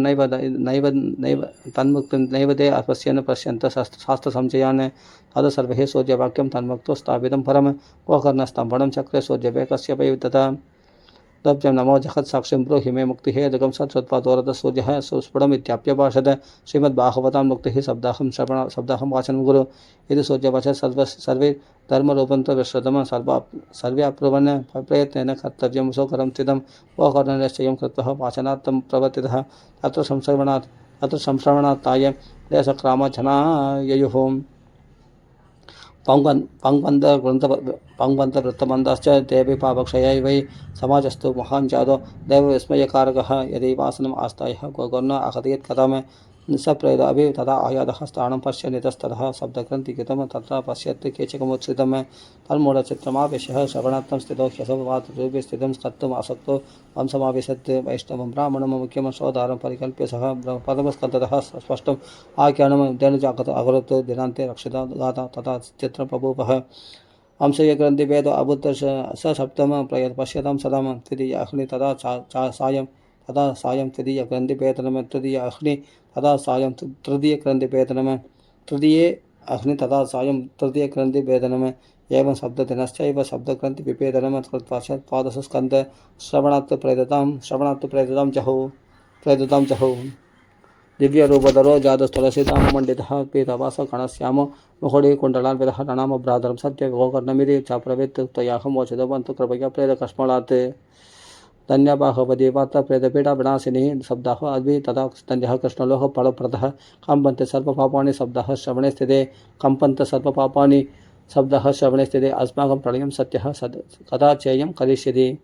नैव ते पश्यन्तः शास्त्रसंशयान् तदसर्वैः सूर्यवाक्यं तन्मुक्तो स्थापितं परं क्व कर्णस्तं वनं चक्रे सूर्यवेकस्य वै तथा तब्जं नमो जगत् साक्ष्यं ब्रूहि मे मुक्तिः जगं सत्सत्पादोरथ सूर्यः सुस्फुटम् इत्याप्यभाषत श्रीमद्भागवतां मुक्तिः शब्दाहं वाचनं गुरु इति सूर्यभाषा सर्वे धर्मरूपं विश्रुतम् सर्वे अप्रुवन् प्रयत्नेन कर्तव्यं सोकरं चिदं वोकर्णनिश्चयं कृत्वा वाचनार्थं प्रवर्तितः अत्र संश्रवणार्थाय देशक्रामजना ययुः पंगवन्तवृत्तमन्दाश्च देवी पापक्षयै वै समाजस्तु महान् जातो दैवविस्मयकारकः यदि वासनम् आस्तायः गोकर्ण अकथयत् कथं सप्रेद अभि तदा आयातः स्थानं पश्य नितस्ततः शब्दग्रन्थिकृतं तत्र पश्यत् केचकमुच्छ्रितं तन्मूलचित्रमावेशः श्रवणार्थं स्थितो ह्यसवातरूपे स्थितं कर्तुम् आसक्तो वंशमाविशत् वैष्णवं ब्राह्मणं मुख्यं शोधारं परिकल्प्य सः पदमस्कन्दतः स्पष्टम् आख्यानं धेनुजागत अकरोत् दिनान्ते रक्षिता गाता तथा चित्रं बभूवः अंशय ग्रन्थि वेद अभूत स सप्तम प्रयत् पश्यतां सदां तृतीय अग्नि तदा सायं तृतीय ग्रन्थि वेतनम तृतीय अग्नि तदा सायं तृतीय ग्रन्थि वेतनम तृतीय अग्नि तदा सायं तृतीय ग्रन्थि वेतनम एवं शब्ददिनश्चैव शब्दग्रन्थि विभेदनं कृत्वा द्वादशस्कन्ध श्रवणात् प्रेरितां जहुः दिव्यरूपधरो जातस्थलसितामण्डितः पीतवास गणश्यामो मुखुडी कुण्डलान्वितः ननामभ्रातरं सत्य गोकर्णमिति च प्रवृत्त त्वयाहं मोचितवन्तु कृपया प्रेतकस्मलात् धन्यबाहवदी वार्ता प्रेतपीडा विनाशिनी शब्दाः अद्भि तदा धन्यः कृष्णलोह फलप्रदः कम्पन्ते सर्वपापानि शब्दः श्रवणे स्थिते कम्पन्त सर्वपापानि शब्दः श्रवणे स्थिते अस्माकं प्रलयं सत्यः कदा चेयं करिष्यति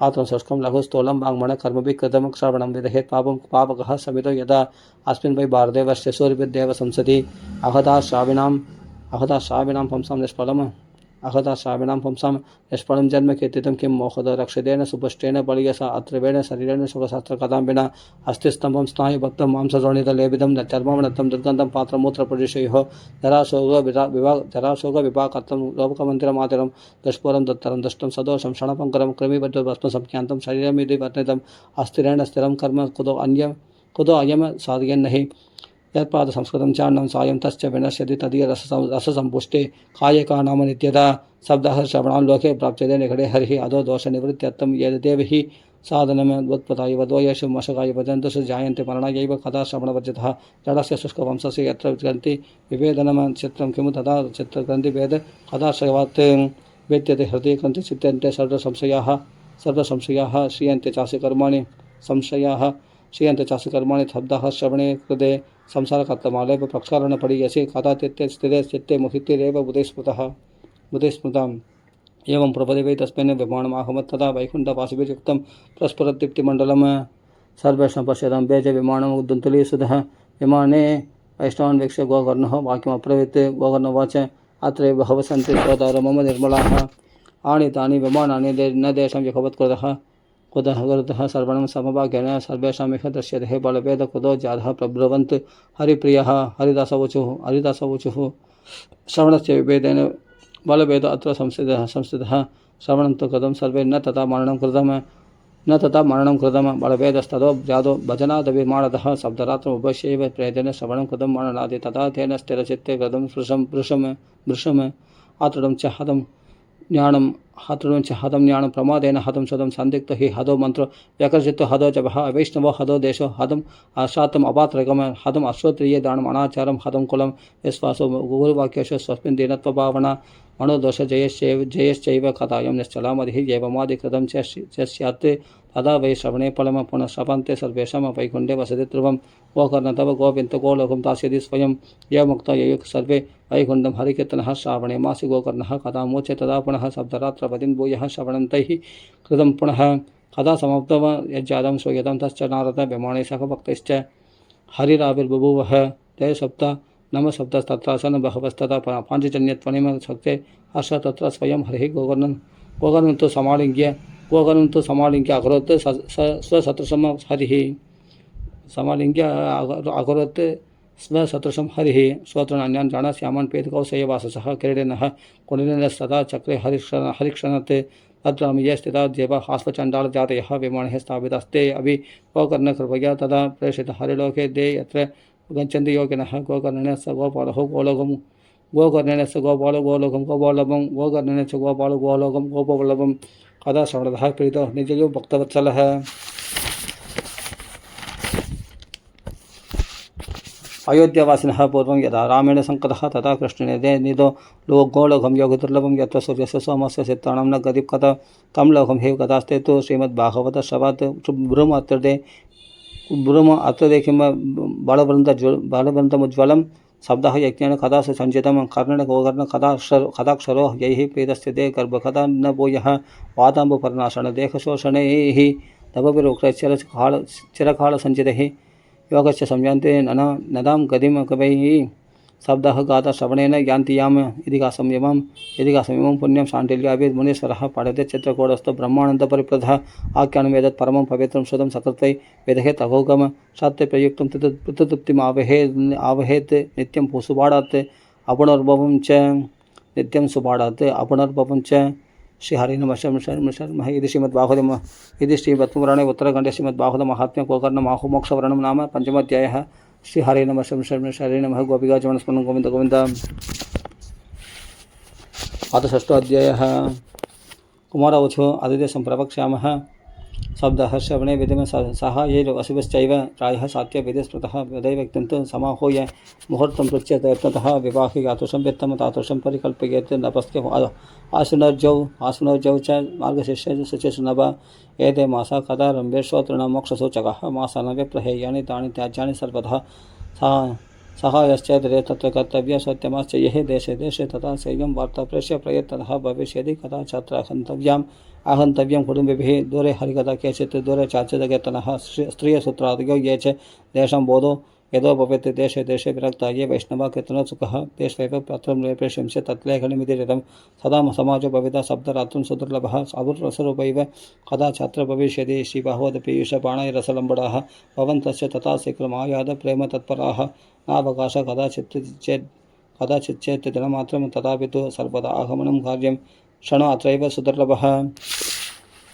आत्मशुष्कं लघुस्थूलं वाङ्मण कर्मभिः कृतं श्रवणं विदहेत् पापकः समितो यदा अस्मिन् वै भारदेवस्य सूर्यविद्येव संसति अहता श्राविणां पुंसां निष्फलं जन्म कीर्तितं किं मोहद रक्षितेन सुपुष्टेन बलियसा अत्रिवेण शरीरेण सुखशास्त्रकथां विना अस्थिस्तम्भं स्नायुभक्तं मांसजोनितलेपितं चर्मं नक्तं दुर्गन्धं पात्रमूत्रप्रदेशयोः जराशोकविभाकर्तं लोकमन्दिरमातिरं दुष्पूरं दत्तरं दुष्टं सदोषं क्षणपङ्करं कृमिबद्धभस्मसंज्ञातं शरीरमिति वर्णितम् अस्थिरेण स्थिरं कर्म कुतो अयं साधयन्नहि यत्पाद संस्कृतं चान्नं सायं तस्य विनश्यति तदीय रससंपुष्टे कायका नाम नित्यता शब्दः श्रवणां लोके प्राप्यते निकटे हरिः अधो दोषनिवृत्त्यर्थं यद्देव हि साधनमुत्पताय वधोयेषु मशकाय वदन्तुषु जायन्ते मरणायैव कदा श्रवणवर्जितः जडस्य शुष्कवंशस्य यत्र ग्रन्थि विभेदनं चित्रं किमु तदा चित्रग्रन्थिभेद कदा श्रवात् वेद्यते हृदय ग्रन्थि चित्यन्ते सर्वसंशयाः श्रियन्ते चासि कर्माणि संशयाः श्रियन्ते चासि कर्माणि शब्दः श्रवणे कृते संसारकर्तमालय प्रक्षालनपडियसि कदाचित्ते स्थिते चित्ते मुहितिरेव बुधे स्मृताम् एवं प्रपदे वै तस्मिन् विमानमाहमत् तदा वैकुण्ठवासिभिर्युक्तं प्रस्फुरदीप्तिमण्डलं सर्वेषां पश्यतां वेज विमानम् उद्दन्तुलीसुधः विमाने वैष्णवान् वीक्ष्य गोकर्णः वाक्यमब्रवीत् गोकर्णवाच अत्रैव बहवः सन्ति श्रोतार मम निर्मलाः आनीतानि विमानानि न देशं यभवत्कृतः कुतः सर्वणं समभाग्येन सर्वेषाम् इह दृश्यते बलभेद कुतो जातः प्रब्रुवन्त् हरिप्रियः हरिदासवचुः श्रवणस्य विभेदेन बलभेद अत्र संस्थितः श्रवणं तु कृतं सर्वे न तथा मरणं कृतं बलभेदस्ततो जातो भजनादभिमानतः शब्दरात्रमुपश्यैव प्रेतेन श्रवणं कृतं मननादि तथा तेन स्थिरचित्ते कृतं वृषम् आतृडं च हतं ज्ञानं प्रमादेन हतं शतं सन्दिग्धो हि हतो मन्त्रो व्यकर्षितो हतो जपः अवैष्णवो हतो देशो हतम् अशातम् अपात्रकम् हतम् अश्रोत्रिये दानम् अनाचारं हतं कुलं विश्वासो गुरुवाक्येषु स्वस्मिन् दीनत्वभावना मनोदोष जयश्चैव कथायं निश्चलामधिः एवमादिकृतं च स्यात् तदा वै श्रवणे फलं पुनः श्रवन्ते सर्वेषां वैकुण्ठे वसति ध्रुवं गोकर्ण तव गोविन्द गोलोकं दास्यति स्वयं एवमुक्ता ययुः सर्वे वैकुण्ठं हरिकीर्तनः श्रावणे मासि गोकर्णः कदा मोचे तदा पुनः शब्दरात्रपदिं भूयः श्रवणं तैः कृतं पुनः कदा समाप्तव यज्जातं श्रूयतं तश्च नारद विमाने सखभक्तैश्च हरिराविर्बभूवः ते सप्त नम शब्दस्तत्रासन बहवस्तथा पाञ्चजन्यत्वनिम शक्ते हर्ष तत्र स्वयं हरिः गोकर्णं तु समालिङ्ग्य अकरोत् स्वसदृशं हरिः समालिङ्ग्य अकरोत् स्वसदृशं हरिः श्रोत्रणान्यान् जानास्यामान् पेतकौशेयवाससः क्रीडेनः कुण्डलिनः सदा चक्रे हरिक्षणत् तत्र ये स्थिता देव हास्वचण्डालजातयः विमानः स्थापितस्ते अभि गोकर्णकृपया तदा प्रेषितः हरिलोके दे यत्र गच्छन्ति योगिनः गोकर्णेन स गोपालः गोलोकं गोकर्णेन स गोपालो गोलोकं गोपालभं गोकर्णेन च गोपालो गोलोकं गोपवल्लभं कदा श्रवणतः प्रीतो निजयो भक्तवत्सलः। अयोध्यावासिनः पूर्वं यदा रामेण संकटः तथा कृष्णेन निधो गोलोकं योगदुर्लभं यत्र सूर्यस्य सोमस्य चित्राणां न गतिकथ तं लोकं हे कथास्ते तु श्रीमद्भागवत श्रवात् ब्रूम अत्रदे किं बालवृन्दमुज्ज्वलं शब्दः यज्ञेन कथासु सञ्चितं कर्णेन गोकर्ण कथाक्षरो यैः प्रीतस्य दे गर्भकथा न भूयः वाताम्बुपर्णाशण देहशोषणैः तपविरुक्षचिरकालसञ्चितैः योगस्य संयन्ते नदां गतिं कवैः शब्दः गाथा श्रवणेन यान्ति याम इदिकासंयमं पुण्यं शाण्डिल्याभिः मुनीश्वरः पाठयते चित्रकूटस्थो ब्रह्मानन्दपरिप्रदः आख्यानं वेदत् परमं पवित्रं शुद्धं सकृत्वै वेदहे तथोगम शास्त्रे प्रयुक्तं तृप्तिम् आवहेत् नित्यं सुबाडात् अपुनर्भवं च नित्यं सुबाडात् अपुनर्भवं च श्रीहरि नमः शर्मः इति श्रीमद्भागवते श्रीपद्मपुराणे उत्तरखण्डे श्रीमद्भागवत महात्म्य गोकर्ण मोक्षवर्णनं नाम पंचमोऽध्यायः। श्रीहरि नमः शर्मः नमः गोपिकाचरणस्मरणं गोविन्द गोविन्द। अथ षष्ठोऽध्यायः। कुमारवचो अदिते सम्प्रवक्ष्यामः शब्दः श्रवणे विद्यमे साहाय्ये वसुभिश्चैव प्रायः सात्य विधिस्मृतः वेदैव्यक्तिं समाहूय मुहूर्तं पृच्छ्य यत्नतः विवाहे यातुषं व्यक्तं तातुषं परिकल्पयेत् नपस्त्य आसुनर्जौ च मार्गशिष्य शुचिर्नभ एते मासा कदा रम्भेश्वतॄणां मोक्षसूचकः मासानव्य प्रहेयानि तानि त्याज्यानि सर्वतः सहायश्चेत् तत्र कर्तव्य सत्यमाश्च यः देशे देशे तथा सेयं वार्ता प्रेष्य प्रयत्नतः भविष्यति कदा छात्र आहन्तव्यं कुटुम्बिभिः दूरे हरिकथा केचित् दूरे चाचिदकेतनः स्त्रियसूत्रादयो ये च तेषां बोधो यदो भवेत् देशे देशे विरक्ता ये वैष्णवा कीर्तनसुखः तेष्वैव पत्रं प्रेषयिष्य तत्लेखनमिति ऋतं सदा समाजो भविता शब्दरात्रुं सुदुर्लभः अभुरसरूपैव कदा छात्र भविष्यति श्रीबाहुवदपीयूषपाणैरसलम्बडाः भवन्तस्य तथा शीघ्रमायाद प्रेम तत्पराः नावकाश कदाचित् चेत् दिनमात्रं तथापि तु सर्वदा आगमनं कार्यं क्षणो अत्रैव सुदुर्लभः।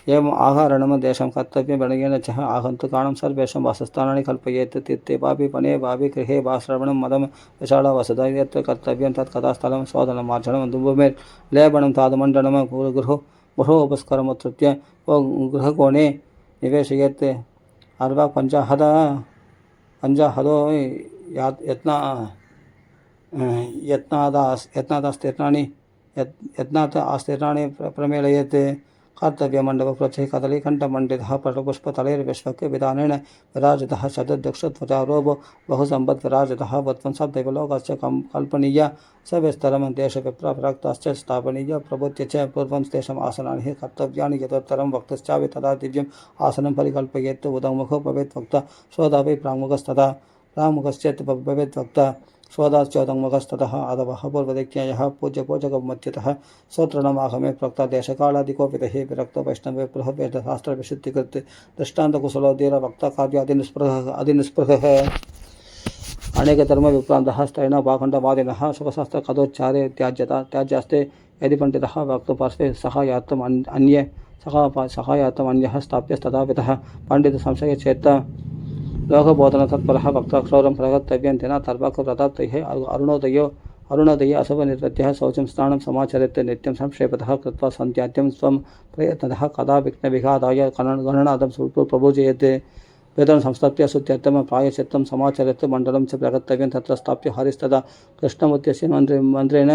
एवम् आहारणं तेषां कर्तव्यं गणेन च आगन्तुकाणां सर्वेषां वासस्थानानि कल्पयेत् तीर्थे वापि वने वापि गृहे वा श्रवणं मदं विशाला वसुधा यत्र कर्तव्यं तत् कथास्थलं शोधनं मार्जनं धूमेर्लेपनं तादमण्डनं गृहोपस्करमुत्थृत्य गृहकोणे निवेशयेत् अर्वा पञ्चाहदो यत्नात् आस्तीर्णानि प्रमेलयेत् कर्तव्यमण्डपप्रचः कदलीकण्ठमण्डितः पटपुष्पतलैर्विश्वक्य विधानेन विराजितः शतदक्षध्वजारोपो बहुसम्पद्विराजितः वत्वं शब्दैव लोकस्य कल्पनीय सविस्तरं देशविप्रभक्ताश्च स्थापनीय प्रभुत्य च पूर्वं तेषाम् आसनानि कर्तव्यानि यतोत्तरं वक्तश्चापि तदा दिव्यम् आसनं परिकल्पयेत् उदमुखो भवेत् वक्ता श्रोतापि प्राङ्मुखस्तथा प्राङ्मुखश्चेत् भवेत् वक्ता श्रोताश्चोदङ्मुखस्ततः अधवः पूर्वदिक्न्यायः पूज्यपूजकमध्यतः श्रोतॄणामागमे प्रोक्ता देशकालादिकोपितः विरक्तो वैष्णवे बृहद्वेदशास्त्रविशुद्धिकृत् दृष्टान्तकुशलोदीरवक्ता कार्यादिनिस्पृहः अनेकधर्मविप्रान्तः स्त्रैणः वाखण्डवादिनः सुखशास्त्रकथोच्चारे त्याज्यास्ते यदि पण्डितः वक्तुपार्श्वे सहायार्थम् अन्यः स्थाप्यस्तथापितः पण्डितसंशयचेत् लोकबोधन तत्परः वक्ता क्षौरं प्रगतव्यं तेन तर्पकव्रताप्तैः अरुणोदये असुभनिर्वृत्त्यः शौचं स्नानं समाचरेत् नित्यं संक्षेपतः कृत्वा सन्त्याद्यं स्वं प्रयत्नतः कदा विघ्नविघाताय गणनादं प्रभुजयेत् वेदं संस्थाप्य शुद्ध्यर्थं प्रायश्चित्तं समाचरेत् मण्डलं च प्रगतव्यं तत्र स्थाप्य हरिस्तदा कृष्णमुद्यस्य मन्त्रेण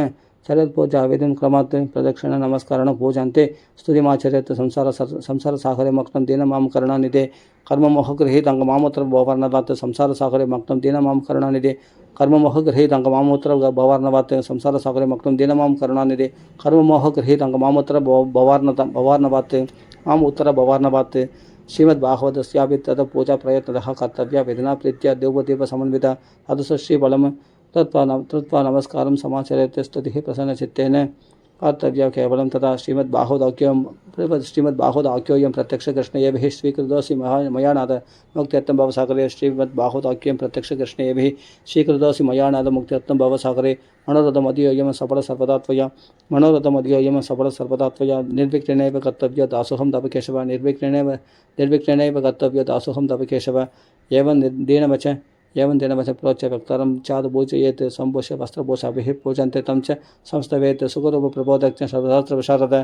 शरत्पूजा विधिं क्रमात् प्रदक्षिण नमस्कारण पूजान्ते स्तुतिमाचरेत् संसारसागरे मग्नं दीनमां करुणानिधे कर्ममोहगृहीत अंगमामूत्र भवर्णवात् संसारसागरे मग्नं दीनमां करुणानिधे कर्ममोहगृहीत अंगमामूत्र भवर्णवात् संसारसागरे मग्नं दीनमां करुणानिधे कर्ममोहगृहीत अंगमामूत्र भवर्णवात् माम उत्तर भवर्णवात् श्रीमद्भागवतस्यापि तत् पूजा प्रयत्नतः कर्तव्या विधिना प्रीत्या देवदीपसमन्विता तदुश्रीबलं तत्त्वा नमस्कारं समाचरेत् स्तुतिः प्रसन्नचित्तेन कर्तव्या केवलं तथा श्रीमद्भागवताख्योऽयं प्रत्यक्षकृष्णैभिः स्वीकृतोऽसि मया नाद मुक्त्यर्थं भवसागरे श्रीमद्भागवताख्योऽयं प्रत्यक्षकृष्णैभिः स्वीकृतोऽसि मया नाद मुक्त्यर्थं भवसागरे मनोरथमधियोऽयं सफलसर्वदा त्वया निर्विघ्नेनैव कर्तव्य दासोऽहं तव केशव निर्विघ्नेनैव कर्तव्य दासोऽहं तव केशव एवं दीनवच एवं तेन वच प्रोच्य वक्तारं चाद पूजयेत् सम्पोष्य वस्त्रभूषाभिः पूजन्ते तं च संस्तवेत् सुखरूपप्रबोधज्ञ सर्वशास्त्रविशारद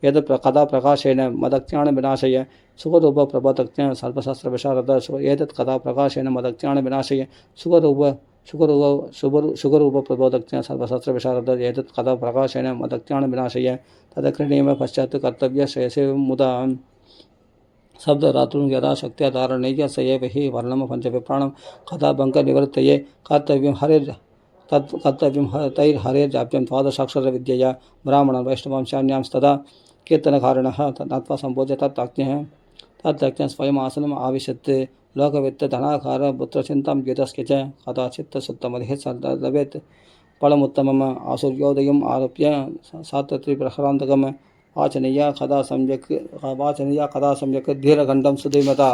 एतत् कदा प्रकाशेन मदज्ञानविनाशय सुखरूपप्रबोधज्ञ सर्वशास्त्रविशारद एतत् कदा प्रकाशेन मदज्ञानविनाशय सुखरूपप्रबोधज्ञ सर्वशास्त्रविशारद एतत् कदा प्रकाशेन मदज्ञानविनाशय तदक्रणीय पश्चात् कर्तव्यश्रेयसे मुदा शब्दरातृं यदा शक्त्या धारणैः स एव हि वर्णं पञ्चविप्राणं कथा बङ्कनिवृत्तये कर्तव्यं तैर्हरेर्जाप्यं द्वादशाक्षरविद्यया ब्राह्मणं वैष्णवं शान्यांस्तदा कीर्तनकारिणः नत्वा सम्भोज्य तत्तज्ञः स्वयम् आसनम् आविशत् लोकवित्त धनाकार पुत्रचिन्तां गीतस्य च कदाचित् सुत्तमधिः लभेत् फलमुत्तमम् आसूर्योदयम् आरोप्य सात्त्रिप्रहरान्तकम् वाचनीया कदा सम्यक् धीरखण्डं सुधीमता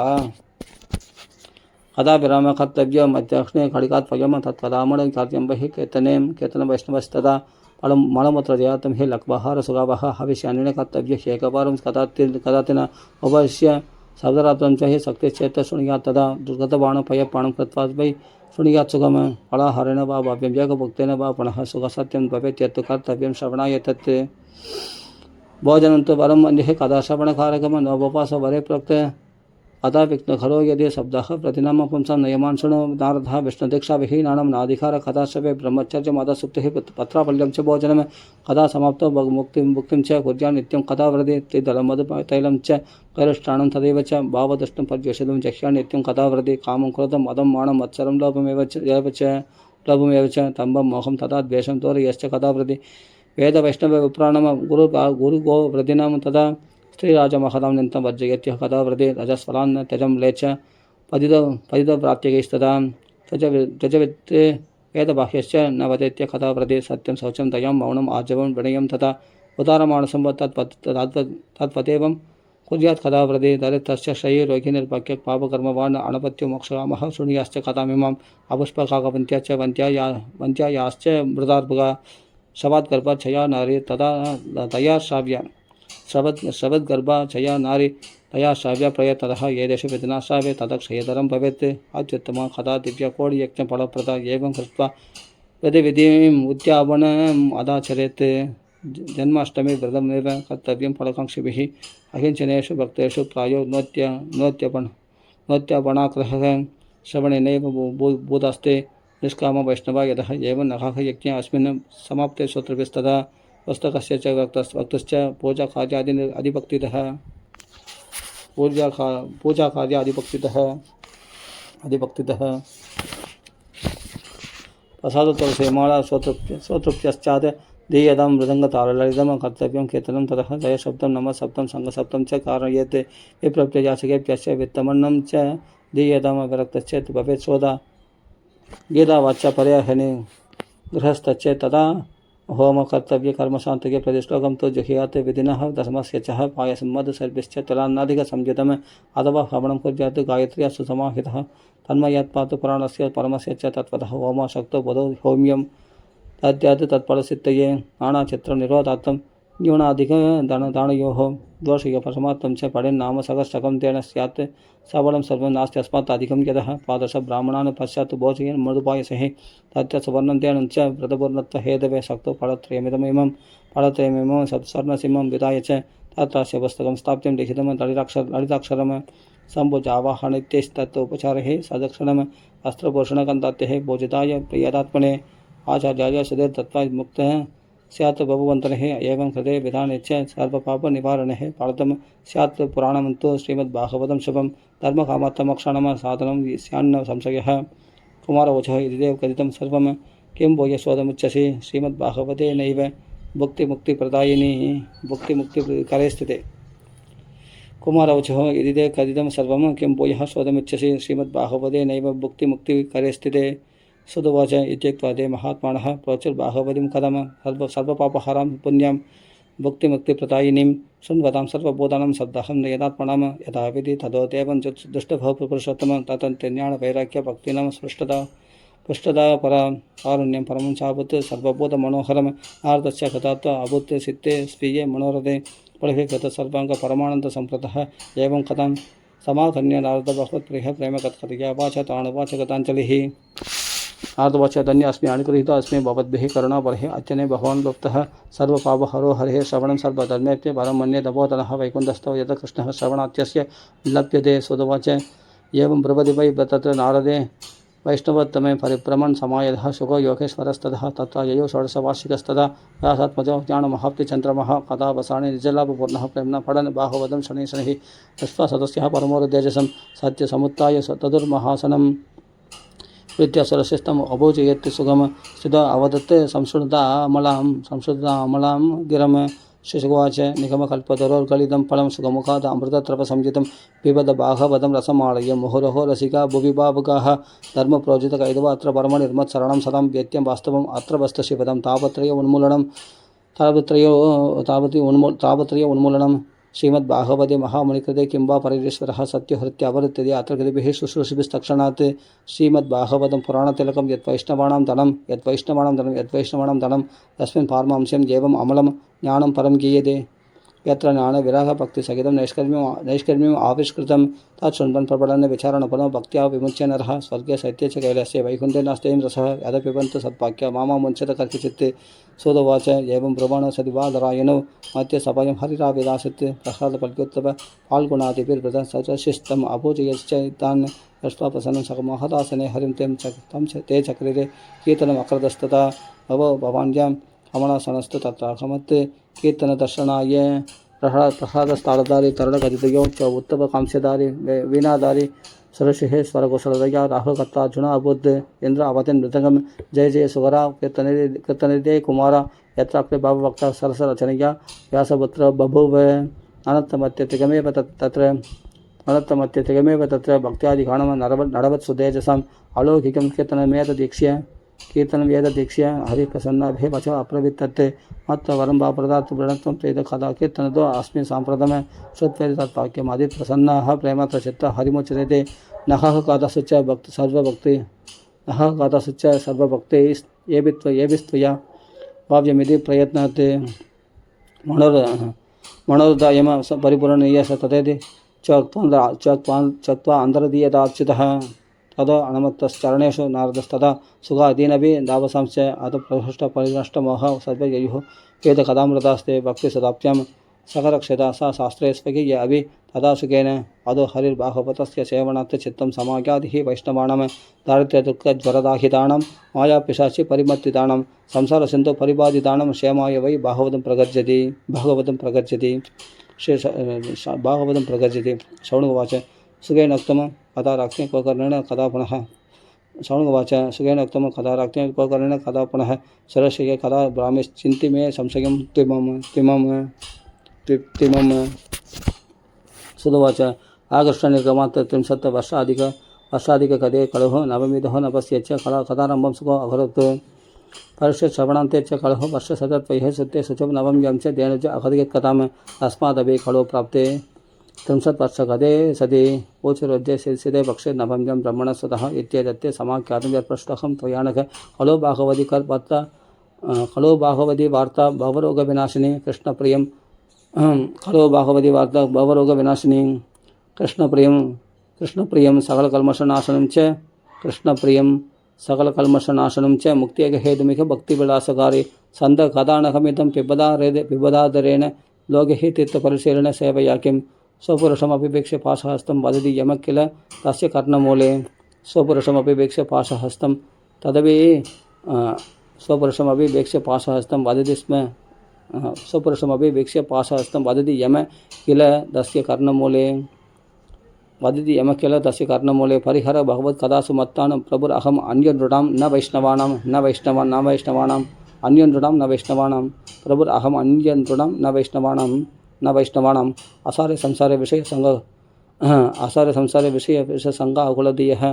कदा विराम कर्तव्यम् अध्यक्षणे खडिकात् पयम् तत्कदामण कार्यं बहिः कीर्तनवैष्णवस्तदा फलं मलमूत्रजयातं हि लक्वाहार सुगावः हविष्यान्येन कर्तव्य एकवारं कदातिन उपविश्य शब्दरात्रं च हि शक्तिश्चेत् शृणुयात् तदा दुर्गतबाणपयपाणं कृत्वा वै शृणुयात् सुगम फलाहारेण वा भाव्यं वेगभुक्तेन वा पुनः सुखसत्यं भवेत् यत् कर्तव्यं श्रवणाय तत् भोजनं तु वरं अन्यः कदा श्रवणकारकं नवोपास वरे प्रोक्त कदा विघ्नखरो यदि शब्दः प्रतिनाम पुंसां नयमान् शृणु नारदः विष्णुदीक्षाविहीनानां नाधिकार कदा शवे ब्रह्मचर्यमादसुप्तिः पत्राफल्यं च भोजनं कदा समाप्तो मुक्तिं च कुर्यात् नित्यं कदा व्रते त्रिदलमधुतैलं च कैलष्टाणं तदेव च भावदृष्टं पर्यवसितं जह्यात् नित्यं कदा व्रते कामं क्रोधं मदं मानं मत्सरं लोभमेव च तम्बं मोहं तदा द्वेषं तोरयश्च कदा व्रते वेदवैष्णवविप्राणं गुरुगो व्रतिनां तदा स्त्रीराजमहदां निन्तं वर्जयत्यः कदा व्रते रजस्फलान् त्यजं लेच पतितप्रात्यगैस्तदा त्यजवित् वेदबाह्यश्च न वदेत्य कदा व्रते सत्यं शौचं दयां मौनम् आर्जवं विनयं तथा उदारमानसं तत्पदेवं कुर्यात् कदा व्रते दरिद्रस्य श्रये रोगिनिर्भाग्य पापकर्मवान् अनपत्यो मोक्षकामः शृणुयाश्च कथामिमाम् अपुष्पकाकवन्त्या च वन्त्यायाश्च मृदार्भुगा शवाद्गर्भा छया नारी तदा तया श्राव्य शवद्गर्भा छया नारी तया श्राव्य प्रयततः ये देशे वेदनाश्राव्य तदा क्षयतरं भवेत् अत्युत्तमा कदा दिव्यकोटियज्ञफलप्रदा एवं कृत्वा विधिविधिम् उद्यापनम् अदाचरेत् जन्माष्टमी व्रतमेव कर्तव्यं फलकाङ्क्षिभिः अहिंसनेषु भक्तेषु प्रायो नोत्यपणाग्रहः श्रवणेनैव बोधास्ते निष्काम वैष्णवा यतः एवं नखः यज्ञ अस्मिन् समाप्ते श्रोतृभिस्तदा पुस्तकस्य च वक्तश्च पूजाकार्यादिभक्तितः प्रसादतुलसीमाला श्रोतृभ्यश्चात् दीयतां मृदङ्गताललितं कर्तव्यं कीर्तनं ततः जयशब्दं नमः शब्दं सङ्गशब्दं च कारयेत् विप्रप्ययाचकेभ्यश्च वित्तमन्नं च दीयतां विरक्तश्चेत् भवेत् सोदा गीतावाच्या पर्याहने गृहस्थश्च तदा होम कर्तव्य कर्मशान्तके प्रतिश्लोकं तु जुह्यात् विधिनः दशमस्य च पायसं मधुसर्भिश्च तलान्नादिकसंयुतम् अथवा हवनं कुर्यात् गायत्र्या सुसमाहितः तन्मयात् पातु पुराणस्य परमस्य च तत्त्वतः होम शक्तो बोधो होम्यं तद्यात् तत्फलसिद्धये नानाचित्रनिरोधार्थं न्यूनाधिकदानयोः दोषयो परमार्थं च पठेन्नाम सहस्रकं तेन स्यात् सबलं सर्वं नास्ति अस्मात् अधिकं यतः द्वादशब्राह्मणान् पश्चात् भोजयन् मृदुपायसैः तच्च सुवर्णं तेन च व्रतपूर्णत्वहेतवे शक्तो फलत्रयमिमं स्वर्णसिंहं विधाय च तत्रास्य पुस्तकं स्थाप्यं लिखितं ललिताक्षरं सम्भुजावाहनित्यैस्तत् उपचारैः सदक्षिणम् अस्त्रभूषणकन्दात्यैः भोजिताय प्रियदात्मने आचार्याय सुधीर दत्त्वा मुक्तः स्यात् बहुवन्तनः एवं कृते विधाने च सर्वपापनिवारणः पाठितं स्यात् पुराणं तु श्रीमद्भागवतं शुभं धर्मकामार्थमोक्षाणां साधनं स्यान्न संशयः कुमारवचः इति देव कथितं सर्वं किं वो यशोदमुच्यसे श्रीमद्भागवते नैव भुक्तिमुक्तिप्रदायिनी भुक्तिमुक्तिकरे स्थिते कुमारवचः इति देव कथितं सर्वं किं वो यशोदमुच्यसे श्रीमद्भागवते नैव भुक्तिमुक्तिकरे स्थिते सुदुवाच इत्युक्त्वा ते महात्मानः प्रोचुर्बाहवतीं कथं सर्वपापहारां पुण्यां भुक्तिमुक्तिप्रदायिनीं शृण्वतां सर्वबोधानां शब्दाहं यदात्मनां यथा विधि तदोदेवं दुष्टभवपुरुषोत्तमं ततन्त्यज्ञानवैराग्यभक्तीनां पृष्ठदा कारुण्यं परमं चाभूत् सर्वबोधमनोहरम् आर्तस्य कथात्वा अभूत् सिद्धे स्वीये मनोरथे पुलहे कृत सर्वाङ्ग परमानन्दसम्प्रतः एवं कथां समाकन्य नारद भगवत प्रिय प्रेम कथकथया वाच ताणुवाच गतांजलिः नारदवाच धन्य अस्मि अनुगृहीतो अस्मि भवद्भिः करुणाबलैः अच्यने भगवान् लुप्तः सर्वपापहरो हरिः श्रवणं सर्वधर्मेभ्यो परं मन्ये तपोधनः वैकुण्ठस्थो यत् कृष्णः श्रवणात्यस्य लप्यते सुदवाच एवं ब्रवति वै तत्र नारदे वैष्णवोत्तमे परिभ्रमन् समायतः शुको योगेश्वरस्ततः तत्र ययो षोडशवार्षिकस्तदा व्यासात्मजो ज्ञानमहाब्धिचन्द्रमः कथावसाने निजलाभपूर्णः प्रेम्णा पठन् बाहुवदं शनैः शनैः दृष्ट्वा सदस्यः परमोरुतेजसं सत्यसमुत्थाय तदुर्महासनं प्रीत्या सरस्यस्तम् अभोजयत् सुगम स्थिता अवदत् संशुद्धामलां गिरं शिशुवाच निगमकल्पतरोर्गलितं फलं सुगमुखात् अमृतत्रपसंयुतं पिबद बाघवदं रसमालयं मुहुरहो रसिका भुवि भावुकाः धर्मप्रोजितकैदवा अत्र परमनिर्मत्सरणं सदं व्यत्यं वास्तवम् अत्र वस्तुशिवदं तावत्रय उन्मूलनं श्रीमद्भागवते महामुनिकृते किं वा परिरेश्वरः सत्यहृत्यावृत्यते अत्र कृतिभिः शुश्रूषिभिस्तक्षणात् श्रीमद्भागवतं पुराणतिलकं यद्वैष्णवाणां धनं यस्मिन् पारमांस्यम् एवम् अमलं ज्ञानं परं गीयते यत्र ज्ञानविरागभक्तिसहितं नैष्कर्म्यम् आविष्कृतं तत् शृण्वन् प्रबलन् विचारण पुनः भक्त्या विमुच्य नरः स्वर्गे साहित्ये च कैलस्य वैकुण्ठे नास्तेयं रसः यदपिबन्तु सत्पाक्य मामा मुञ्चत कर्किचित्ते सोदवाच एवं ब्रुवण सदिवादरायणो मध्ये सभयं हरिराविदासित् प्रसादपल्क्योत्तव फाल्गुणादिभिर्वृतं सचिस्तम् अभोजयश्च तान् दृष्ट्वा प्रसन्नं सकमहदासने हरिं ते चक्रिरे कीर्तनमकृतस्तथा भवान्यां कमलासनस्तु तत्रागमत् कीर्तनदर्शनाय प्रसादस्थालधारी तरणगतितयो च उत्तमकांक्षधारी वीणाधारी सरसिंह स्वरकुशलतया राहुलकर्तार्जुन अबुद्ध इन्द्र अवतिन् मृदङ्गं जय जय सुगरा कीर्तनिदे कुमार यत्राग्रे भावभक्ता सरसरचनया व्यासपुत्र बभूव अनन्तमत्यतिगमेव तत्र भक्त्यादिगानं नडवत् सुतेजसाम् अलौकिकं कीर्तनमेतदीक्ष्य हरिप्रसन्नाभे वच अप्रवित्तते मत्त वरं वा प्रदातु वृणत्वं प्रेत कदा कीर्तनतो अस्मिन् साम्प्रतमे श्रुत्वेद तत्वाक्यम् अधिप्रसन्नाः प्रेमप्रचित्तः हरिमुच्यते नखः कादसुच्च भक्ति सर्वभक्ते येभिस्त्वया भाव्यमिति प्रयत्नात् मनोरदायम परिपूर्णीय स तथेति चक्त्वा अन्तर्दीयताच्युतः तदो अनमत्तश्चरणेषु नारदस्तदा सुखादीनपि दावसांश्च अथ प्रहृष्टपरिनष्टमोह सर्वययुः वेदकथामृतास्ते भक्तिसदाप्त्यां सकरक्षता सा शास्त्रे स्वकीय अभि तदा सुखेन अदो हरिर्बाहवतस्य सेवनात् चित्तं समाज्ञादिः वैष्णवाणां दारिद्र्यदुःखज्वरदाहितानां मायापिशाचि परिमर्दितानां संसारसिन्धौ परिबाधितानां क्षेमाय वै भागवतं प्रगर्जति शौनकवाच सुखेनोक्तं कदा राख्यं क्वकर्णेन कदा पुनः शौनकवाच सुखेनोक्तं कदा राख्यं क्वकर्णेन कदा पुनः सरस्वये कदा ब्राह्मीश्चिन्ति मे संशयं त्विमं सुदवाच आकृष्टनिर्गमात् 30 वर्षाधिककदे कलुः नवमिदः नभस्य च कदारम्भं सुखो अभरत् परस्य श्रवणान्ते च कलुः वर्षशतत्वैः सुते शुचं नवं यं च तेन च अकथयत्कथाम् अस्मादपि खलु प्राप्ते 30 वर्षकदे सदि ऊचुरोद्ये सिदे पक्षे नवं यं ब्रह्मणस्वतः इत्येतत्ते समाख्यातं यत्पृष्टहं त्वयानघ खलो बाहवदी वार्ता भवरोगविनाशिनी कृष्णप्रियं खलो बाहवदी वार्ता भवरोगविनाशिनी कृष्णप्रियं सकलकल्मषनाशनं च मुक्त्यहेतुमिह भक्तिविलासकारी सन्द कदानहमिदं पिबदादरेण लोके हि तीर्थपरिशीलने सेवया किं स्वपुरुषमभिवेक्ष्य पाशहस्तं वदति यमः किल तस्य कर्णमूले स्वपुरुषमभिवेक्ष्य पाशहस्तं तदपि स्वपुरुषमभिवेक्ष्य पाशहस्तं वदति स्म स्वपुरुषमभिवेक्ष्य पाशहस्तं वदति यमः किल तस्य कर्णमूले परिहर भगवत्कथासु मत्तानं प्रभुरहम् अन्यनृणां न वैष्णवानां अन्यनृणां न वैष्णवानां प्रभुरहम् अन्यनृणां न वैष्णवानां आसारे संसारे विषयसंगाकुलदीयः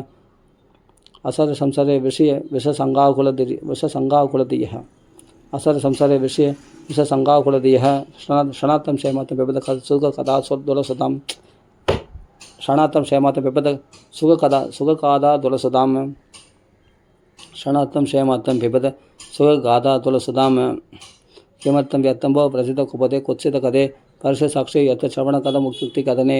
आसारे संसारे विषयसंगाकुलदीयः क्षणात्तं क्षेमातं पिबद सुखकथा स्वद्दुलसतां क्षणात्तं क्षेमातं पिबद सुखगाथा दुलसदां किमर्थं व्यर्थं भव प्रसिद्धकुपदे कुत्सितकदे परस्य साक्षी यत् श्रवणकथमुक्तिकथने